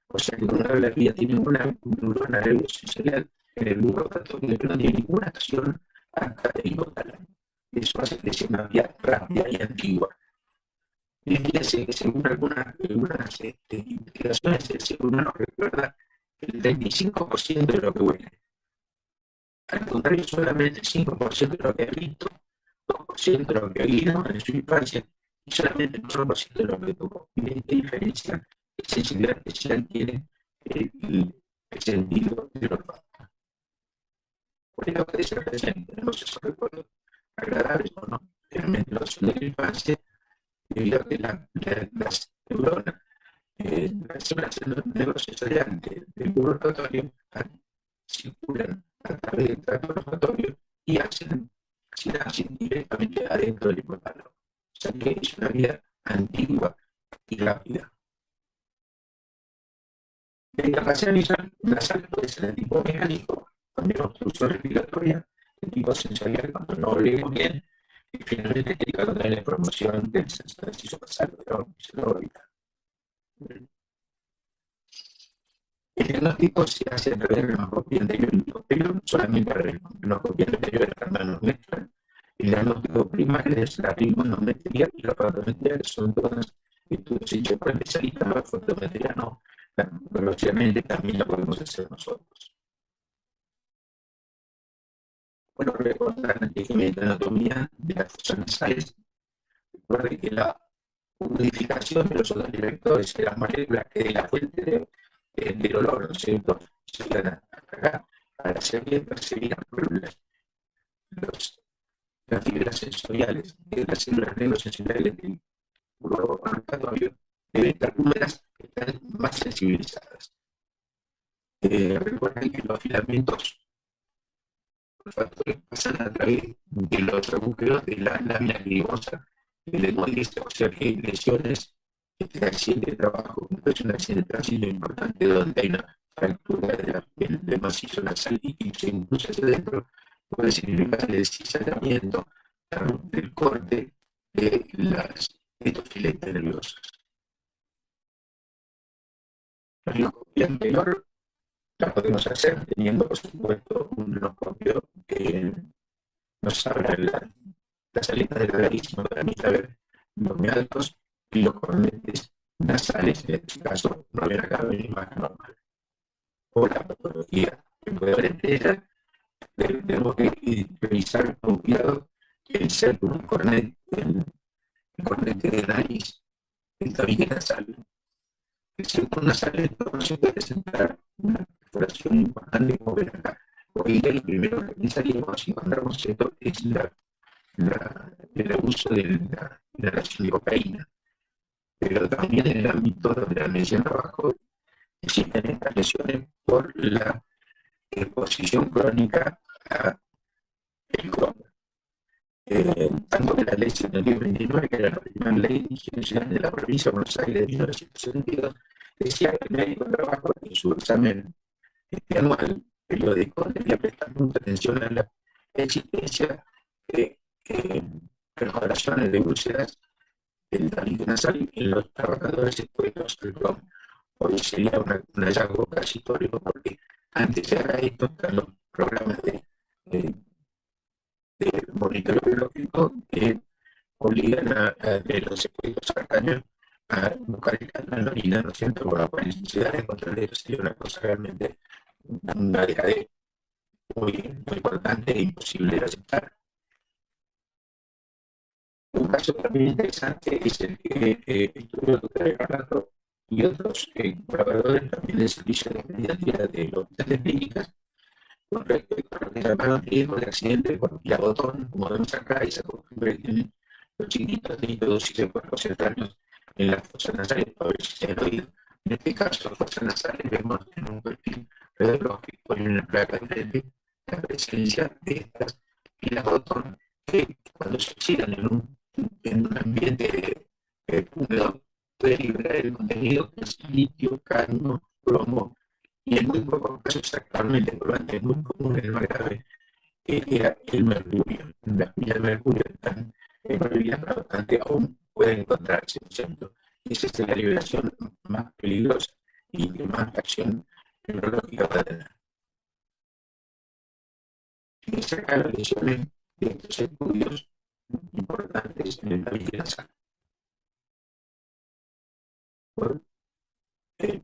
O sea que una la vía tiene una neurona neurosensorial en el bulbo olfatorio que no tiene ninguna acción hasta el hipotálamo. Eso hace que sea una vía rápida y antigua. Y fíjense que según algunas investigaciones, el ser humano recuerda el 35% de lo que huele. Al contrario, solamente el 5% de lo que ha visto, 2% de lo que ha oído en su infancia y solamente el 1% de lo que tocó. ¿Qué diferencia? ¿Qué sensibilidad especial tiene el sentido del olfato? Por eso que se presenta, tenemos esos recuerdos agradables o no, realmente los de la infancia, debido a que las neuronas, las células neurosensoriales del bulbo olfatorio circulan a través del tracto olfatorio y hacen sinapsis directamente adentro del hipotálamo. O sea que es una vía antigua y rápida. La incapacidad visual nasal puede ser de tipo mecánico, también obstrucción respiratoria, de tipo sensorial cuando no oímos bien, y finalmente estética cuando hay la promoción del sensor nasal de la órbita. El diagnóstico se hace a través de la colonoscopia anterior y posterior, solamente para la colonoscopia anterior las manos mezclan. El diagnóstico primario es la ritmonometría y la fotometría, que son todas estudios hechos por especialistas, la fotometría no. Velocidamente también la podemos hacer nosotros. Bueno, recordar la anatomía de las fosas nasales. Recuerde que la modificación de los otros de las moléculas que de la fuente del olor, ¿no es cierto? Se quedan acá para ser bien percibidas por las fibras sensoriales de las células neurosensoriales del bulbo olfatorio deben estar húmedas, están más sensibilizadas. Recuerden que los filamentos olfatorios pasan a través de los agujeros de la lámina clivosa del hemodieste, o sea que hay lesiones, este accidente de trabajo, es un accidente de tránsito importante donde hay una fractura del macizo nasal y se induce hacia adentro, puede significar el deslizamiento del corte de estos filetes nerviosos. La endoscopia anterior la podemos hacer teniendo, por supuesto, un endoscopio que nos abra Las aletas de la nariz nos permiten ver los meatos y los cornetes nasales, en este caso, no ven acá en imagen normal. O la patología que puede haber entre ellas, tenemos que revisar con cuidado el círculo, el cornete de nariz, el tabique nasal. El círculo nasal entonces puede presentar una perforación importante como ven acá. Hoy día lo primero que pensaríamos si encontramos esto es el uso de la inhalación de cocaína. Pero también en el ámbito de la medicina abajo existen estas lesiones por la exposición crónica a el Crohn. Tanto que la ley 7929, que era la primera ley institucional de la provincia de Buenos Aires de 1972, decía que el médico de trabajo en su examen anual periódico debía prestar mucha atención a la existencia de perforaciones de úlceras del tabique nasal en los trabajadores expuestos al Crohn. Hoy sería un hallazgo casi histórico, porque antes de hacer esto están los programas de monitoreo biológico que obligan a los expuestos al cañón a buscar el cañón en la orina, ¿no es cierto? Por lo cual se da en contra de eso, sería una cosa realmente, una decadez muy importante e imposible de aceptar. Un caso también interesante es el que estuvo el doctor Carlato y otros colaboradores también del servicio de pediatría de los hospitales clínicas con respecto a lo que llamaron riesgo de accidente por pilabotón, como vemos acá, esa costumbre que tienen los chiquitos de introducirse por los años en las fosas nasales para ver si se han oído. En este caso, las fosas nasales vemos en un perfil radiológico y en una placa de frente la presencia de estas pilabotón que cuando se oxidan en un ambiente húmedo puede liberar el contenido que es litio, cadmio, plomo, y en muy pocos casos actualmente, probablemente muy común en el más grave, era el mercurio. Las pilas de mercurio están prohibidas, pero bastante aún pueden encontrarse, ¿no es cierto? Esa es la liberación más peligrosa y que más acción neurológica va a tener. Y sacar las lesiones de estos estudios importantes en el tabique nasal. Por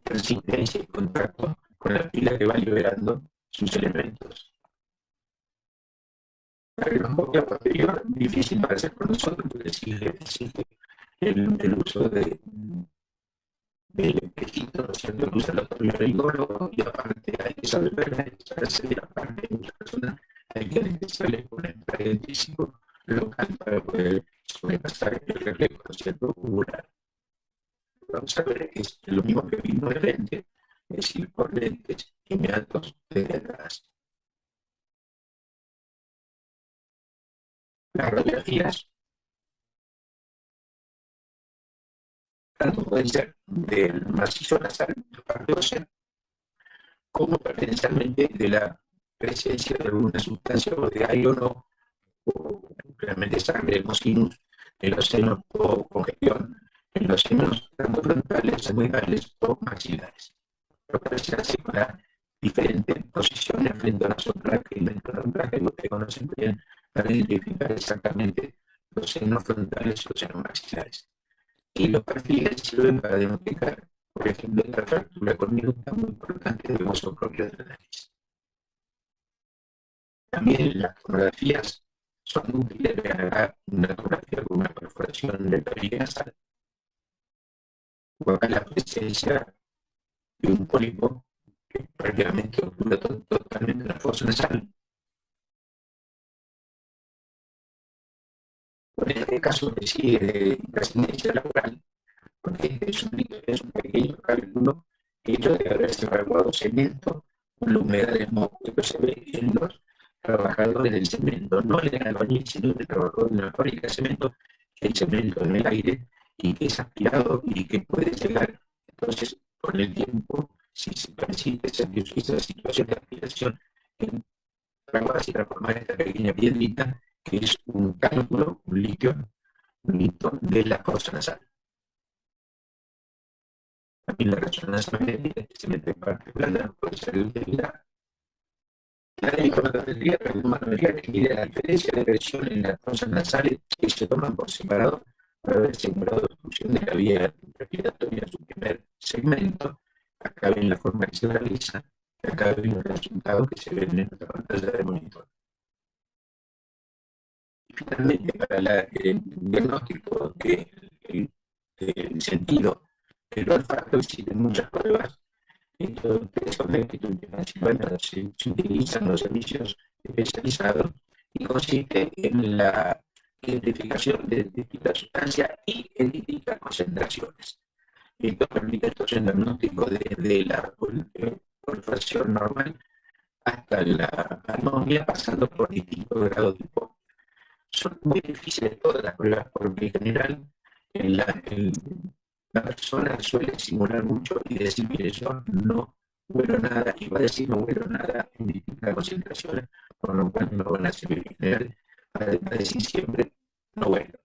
persistencia y contacto con la pila que va liberando sus elementos. La grafoscopia posterior, difícil para hacer con nosotros, porque existe el uso del espejito, ¿no es cierto? El uso del otorrinolaringólogo, y aparte hay que saber ver, y aparte muchas personas hay que especiales con el parentísico local para poder sobrepasar el reflejo, ¿no es cierto?, ocular. Vamos a ver que es lo mismo que vimos de frente, es decir, por lentes y meatos desde atrás. Las radiografías tanto pueden ser del macizo nasal, de parte ósea, como preferencialmente de la presencia de alguna sustancia o de ion o realmente sangre, hemosinus en los senos o congestión en los senos tanto frontales, abdominales o maxilares. Lo que se hace con las diferentes posiciones frente a la soplaca y la entonoplaca, que ustedes conocen bien, para identificar exactamente los senos frontales y los senos maxilares. Y los perfiles sirven para diagnosticar, por ejemplo, esta fractura con minuta muy importante del hueso propio de la nariz. También las tomografías son útiles para agarrar una tomografía con una perforación del tabique nasal, o acá la presencia de un pólipo que prácticamente oculta totalmente la fosa nasal. Por este caso que sigue de trascendencia laboral, porque es un pequeño cálculo hecho de haberse evaluado cemento con la humedad del moco. Esto se ve en los trabajadores del cemento, no en el albañil, sino en el trabajador de la fábrica de cemento, que hay cemento en el aire y que es aspirado y que puede llegar, entonces, con el tiempo, si se persiste esa situación de aspiración, en transformar esta pequeña piedrita, que es un cálculo, un litio de la fosa nasal. También la resonancia magnética, especialmente en parte blanda, puede ser de utilidad. La electromagnetrometría que mide la diferencia de presión en las fosas nasales que se toman por separado para ver si el grado de obstrucción de la vía respiratoria en su primer segmento. Acá ven la forma que se realiza, acá ven los resultados que se ven en nuestra pantalla de monitor. Y finalmente, para el diagnóstico del sentido del olfato existen muchas pruebas. Ustedes saben que se utilizan los servicios especializados y consiste en la identificación de distintas sustancias y en distintas concentraciones. Esto permite el diagnóstico desde la olfacción normal hasta la anomia, pasando por distintos grados de hipopia. Son muy difíciles todas las pruebas porque en general la persona suele simular mucho y decir, mire, yo no huelo nada, y va a decir no huelo nada en distintas concentraciones, por lo cual no van a servir. En general, va a decir siempre no huelo.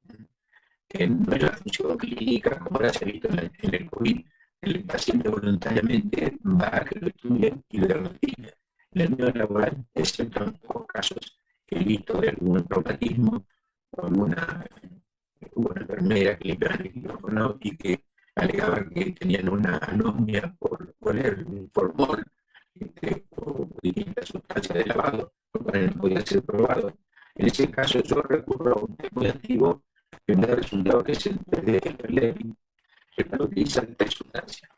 No es la función clínica, como ahora se ha visto en el COVID, el paciente voluntariamente va a que lo estudien y lo diagnostiquen. En el medio laboral, excepto en pocos casos que he visto de algún traumatismo o alguna enfermera que limpiaba el micrófono y que alegaba que tenían una anomia por poner un formol o distintas sustancias de lavado, lo cual no podía ser probado. En ese caso yo recurro a un test muy antiguo que me da resultado que es el test de Levy, que utiliza tres sustancias.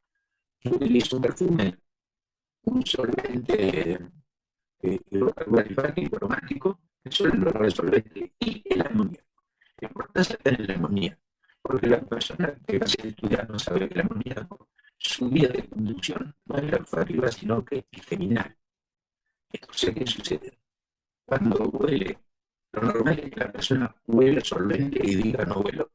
Yo utilizo un perfume, un solvente hidrocarbónico cromático, eso es el solvente, y el amoníaco. La importancia está en el amoníaco, porque la persona que va a ser estudiada no sabe que el amoníaco, su vía de conducción no es la olfativa, sino que es trigeminal. Entonces, ¿qué sucede? Cuando huele, lo normal es que la persona huele solvente y diga no huelo.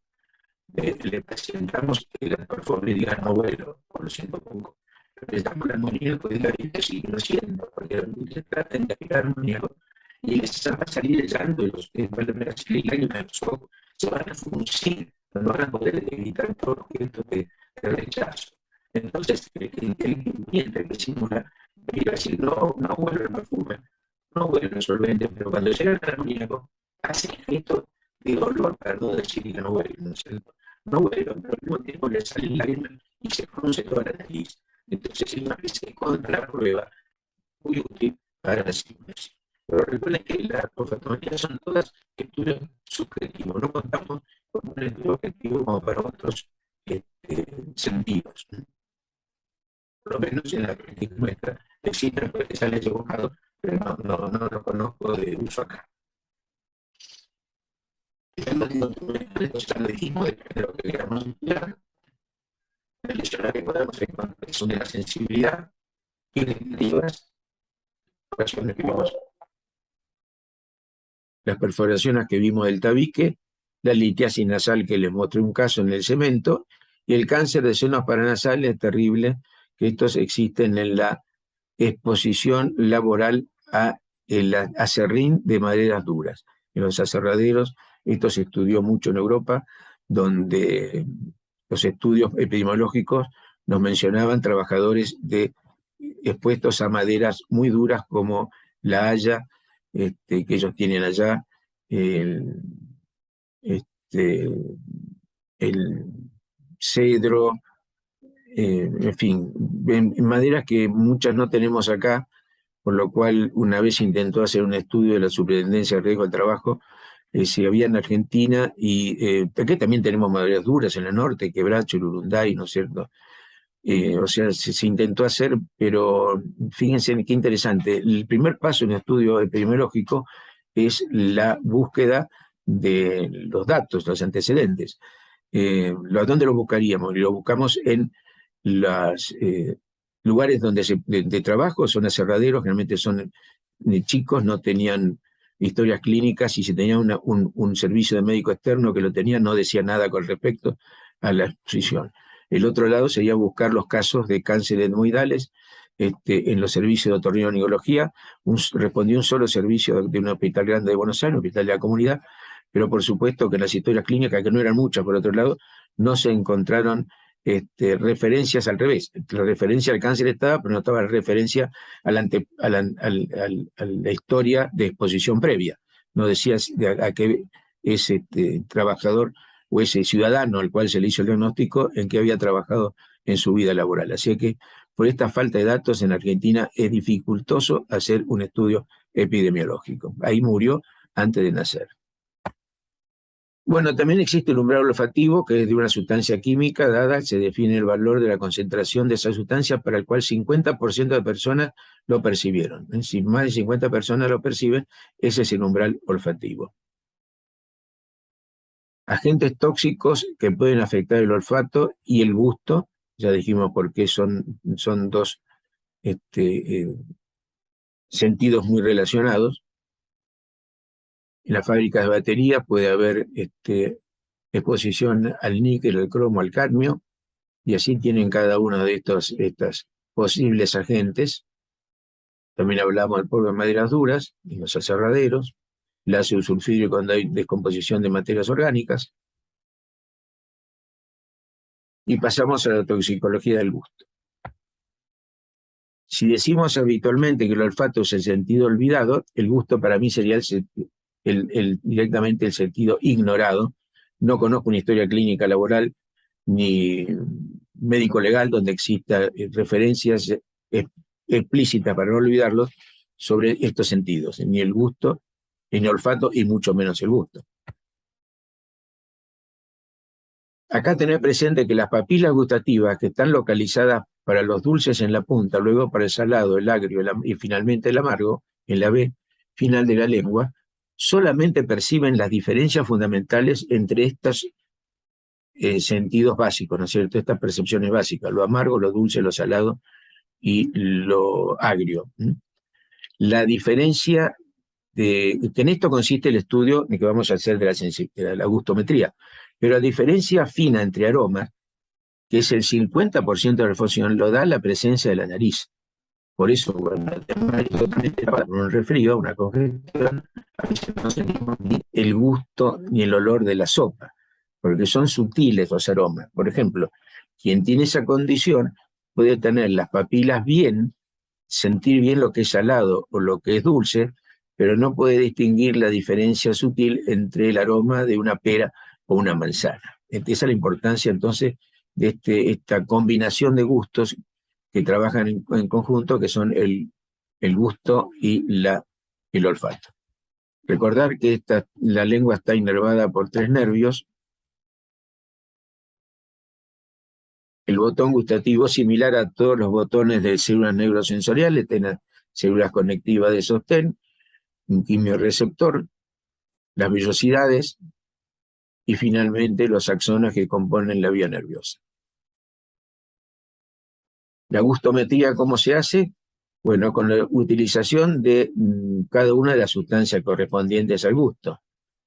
Le presentamos que la performe y diga no huelo, por lo siento poco. Le presentamos el amoníaco y diga sí, lo siento, porque le tratan de aspirar amoníaco y les va a salir el llanto de los ojos, se van a fruncir, no van a poder evitar todos los gestos de rechazo. Entonces, el mientras que simula, iba a decir, no huele el perfume, no huele el solvente, pero cuando llega el amoníaco, hace el gesto de dolor para no decir que no huele, ¿no es cierto? No huele, pero al mismo tiempo le sale lágrima y se frunce toda la nariz. Entonces, es una especie de contraprueba muy útil para la simulación. Pero recuerden que las olfatometrías son todas estudios subjetivos, no contamos con un estudio objetivo como para otros sentidos. Por lo menos en la práctica nuestra existen los que salen equivocados, pero no lo conozco de uso acá. Entonces, ya lo dijimos, depende de lo que queramos estudiar. El diccionario que podemos encontrar son de la sensibilidad y de las operaciones que vimos. Las perforaciones que vimos del tabique, la litiasis nasal que les mostré un caso en el cemento, y el cáncer de senos paranasales terrible, que estos existen en la exposición laboral a el acerrín de maderas duras. En los aserraderos, esto se estudió mucho en Europa, donde los estudios epidemiológicos nos mencionaban trabajadores expuestos a maderas muy duras como la haya, que ellos tienen allá, el cedro, en fin, maderas que muchas no tenemos acá, por lo cual una vez intentó hacer un estudio de la Superintendencia de Riesgo del Trabajo, si había en Argentina, y aquí también tenemos maderas duras en el norte, Quebracho, el Urunday, ¿no es cierto? O sea, se intentó hacer, pero fíjense qué interesante. El primer paso en el estudio epidemiológico es la búsqueda de los datos, los antecedentes. ¿Dónde lo buscaríamos? Lo buscamos en los lugares donde de trabajo, son aserraderos, generalmente son chicos, no tenían historias clínicas, y si tenían un servicio de médico externo que lo tenía, no decía nada con respecto a la exposición. El otro lado sería buscar los casos de cáncer etmoidales en los servicios de otorrinolaringología. Respondió un solo servicio de un hospital grande de Buenos Aires, un hospital de la comunidad, pero por supuesto que en las historias clínicas, que no eran muchas por otro lado, no se encontraron referencias al revés. La referencia al cáncer estaba, pero no estaba la referencia a la historia de exposición previa. No decía a qué ese trabajador o ese ciudadano al cual se le hizo el diagnóstico en qué había trabajado en su vida laboral. Así que por esta falta de datos en Argentina es dificultoso hacer un estudio epidemiológico. Ahí murió antes de nacer. Bueno, también existe el umbral olfativo, que es de una sustancia química dada, se define el valor de la concentración de esa sustancia para el cual 50% de personas lo percibieron. Si más de 50 personas lo perciben, ese es el umbral olfativo. Agentes tóxicos que pueden afectar el olfato y el gusto, ya dijimos por qué son dos sentidos muy relacionados. En las fábricas de baterías puede haber exposición al níquel, al cromo, al cadmio, y así tienen cada uno de estos posibles agentes. También hablamos del polvo de maderas duras, en los aserraderos, el ácido sulfúrico cuando hay descomposición de materias orgánicas. Y pasamos a la toxicología del gusto. Si habitualmente que el olfato es el sentido olvidado, el gusto para mí sería directamente el sentido ignorado. No conozco una historia clínica laboral ni médico-legal donde exista referencias explícitas para no olvidarlos sobre estos sentidos, ni el gusto, ni el olfato y mucho menos el gusto. Acá tener presente que las papilas gustativas que están localizadas para los dulces en la punta, luego para el salado, el agrio y finalmente el amargo, en la B final de la lengua, solamente perciben las diferencias fundamentales entre estos sentidos básicos, ¿no es cierto? Estas percepciones básicas, lo amargo, lo dulce, lo salado y lo agrio. La diferencia que en esto consiste el estudio que vamos a hacer de la gustometría, pero la diferencia fina entre aromas, que es el 50% de la reflexión, lo da la presencia de la nariz. Por eso, cuando tenemos un resfrío, una congestión, a veces no sentimos ni el gusto ni el olor de la sopa, porque son sutiles los aromas. Por ejemplo, quien tiene esa condición puede tener las papilas bien, sentir bien lo que es salado o lo que es dulce, pero no puede distinguir la diferencia sutil entre el aroma de una pera o una manzana. Esa es la importancia entonces de esta combinación de gustos que trabajan en conjunto, que son el gusto y el olfato. Recordar que la lengua está inervada por 3 nervios. El botón gustativo, similar a todos los botones de células neurosensoriales, tiene células conectivas de sostén, un quimioreceptor, las vellosidades y finalmente los axones que componen la vía nerviosa. La gustometría, ¿cómo se hace? Bueno, con la utilización de cada una de las sustancias correspondientes al gusto.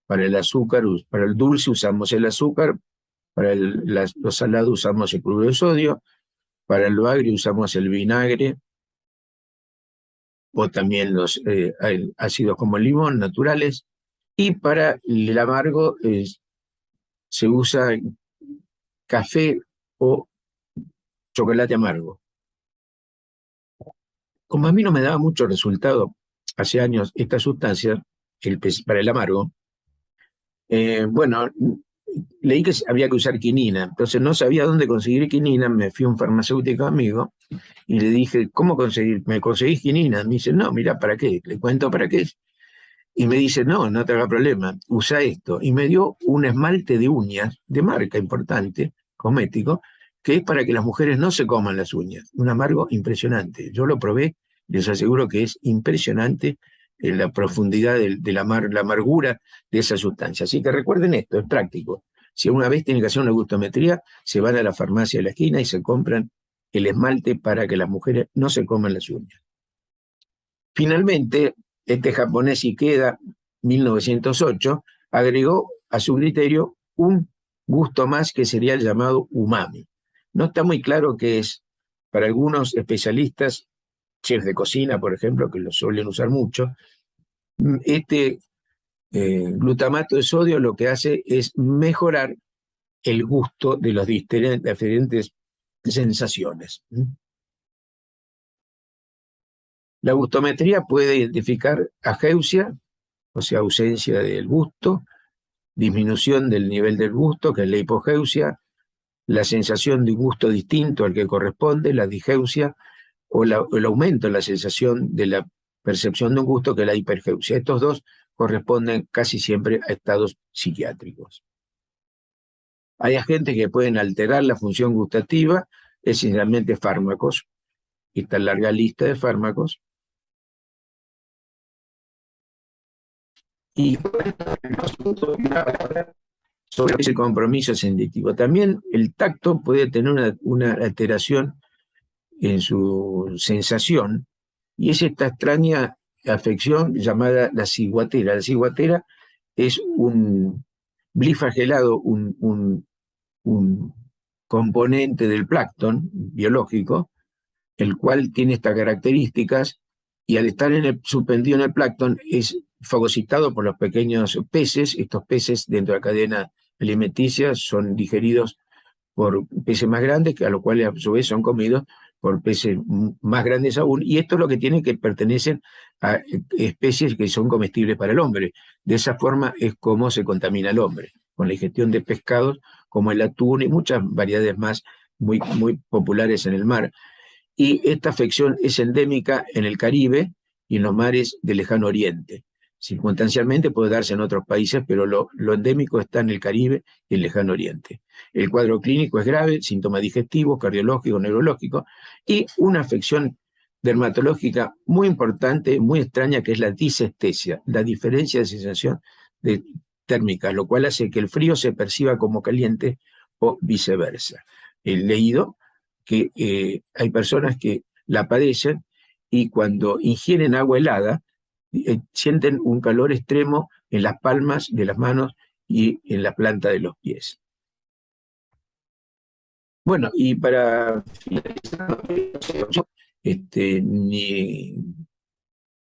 Para el azúcar, para el dulce usamos el azúcar, para los salados usamos el cloruro de sodio, para lo agrio usamos el vinagre, o también los ácidos como el limón, naturales, y para el amargo se usa café o chocolate amargo. Como a mí no me daba mucho resultado hace años esta sustancia, para el amargo, bueno, leí que había que usar quinina, entonces no sabía dónde conseguir quinina, me fui a un farmacéutico amigo y le dije, ¿cómo conseguir? ¿Me conseguís quinina? Me dice, no, mira, ¿para qué? Le cuento para qué. Y me dice, no te haga problema, usa esto. Y me dio un esmalte de uñas, de marca importante, cosmético, que es para que las mujeres no se coman las uñas. Un amargo impresionante. Yo lo probé, les aseguro que es impresionante la profundidad de la amargura de esa sustancia. Así que recuerden esto, es práctico. Si una vez tienen que hacer una gustometría, se van a la farmacia de la esquina y se compran el esmalte para que las mujeres no se coman las uñas. Finalmente, japonés Ikeda, 1908, agregó a su criterio un gusto más que sería el llamado umami. No está muy claro qué es. Para algunos especialistas, chefs de cocina, por ejemplo, que lo suelen usar mucho, glutamato de sodio lo que hace es mejorar el gusto de las diferentes sensaciones. La gustometría puede identificar ageusia, o sea, ausencia del gusto, disminución del nivel del gusto, que es la hipogeusia, la sensación de un gusto distinto al que corresponde, la digeusia, o el aumento en la sensación de la percepción de un gusto, que es la hipergeusia. Estos dos corresponden casi siempre a estados psiquiátricos. Hay agentes que pueden alterar la función gustativa, esencialmente fármacos. Esta larga lista de fármacos. Y sobre ese compromiso sensitivo. También el tacto puede tener una alteración en su sensación, y es esta extraña afección llamada la ciguatera. La ciguatera es un bliflagelado, un componente del plancton biológico, el cual tiene estas características, y al estar suspendido en el plancton es fagocitado por los pequeños peces. Estos peces dentro de la cadena alimenticia son digeridos por peces más grandes, que a los cuales a su vez son comidos por peces más grandes aún, y esto es lo que tiene que pertenecen a especies que son comestibles para el hombre. De esa forma es como se contamina el hombre, con la ingestión de pescados como el atún y muchas variedades más muy populares en el mar. Y esta afección es endémica en el Caribe y en los mares del Lejano Oriente. Circunstancialmente puede darse en otros países, pero lo endémico está en el Caribe y el Lejano Oriente. El cuadro clínico es grave, síntomas digestivos, cardiológicos, neurológicos, y una afección dermatológica muy importante, muy extraña, que es la disestesia, la diferencia de sensación térmica, lo cual hace que el frío se perciba como caliente o viceversa. He leído que hay personas que la padecen y cuando ingieren agua helada sienten un calor extremo en las palmas de las manos y en la planta de los pies. Bueno, y para finalizar,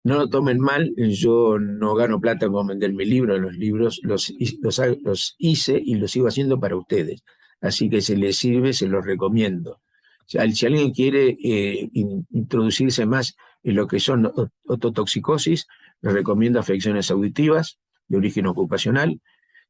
no lo tomen mal, yo no gano plata con vender mi libro, los libros los hice y los sigo haciendo para ustedes, así que si les sirve, se los recomiendo. Si alguien quiere introducirse más en lo que son ototoxicosis, les recomiendo afecciones auditivas de origen ocupacional.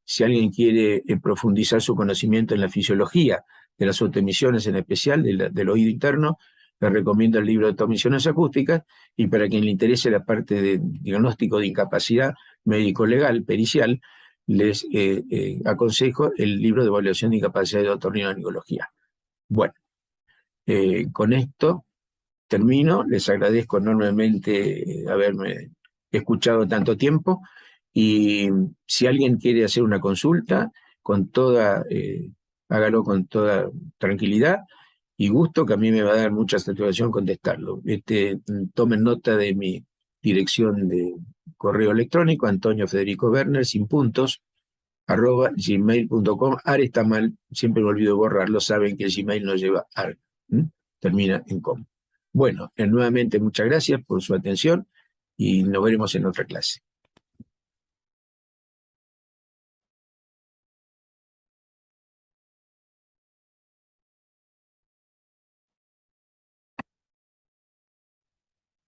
Si alguien quiere profundizar su conocimiento en la fisiología de las autoemisiones, en especial del oído interno, les recomiendo el libro de autoemisiones acústicas, y para quien le interese la parte de diagnóstico de incapacidad médico-legal, pericial, les aconsejo el libro de evaluación de incapacidad de otorrinolaringología. Bueno, con esto termino. Les agradezco enormemente haberme escuchado tanto tiempo, y si alguien quiere hacer una consulta, hágalo con toda tranquilidad y gusto, que a mí me va a dar mucha satisfacción contestarlo. Tomen nota de mi dirección de correo electrónico, Antonio Federico Werner, sin puntos, @gmail.com. Ar está mal, siempre me olvido borrarlo, saben que el Gmail no lleva ar, termina en com. Bueno, nuevamente muchas gracias por su atención y nos veremos en otra clase.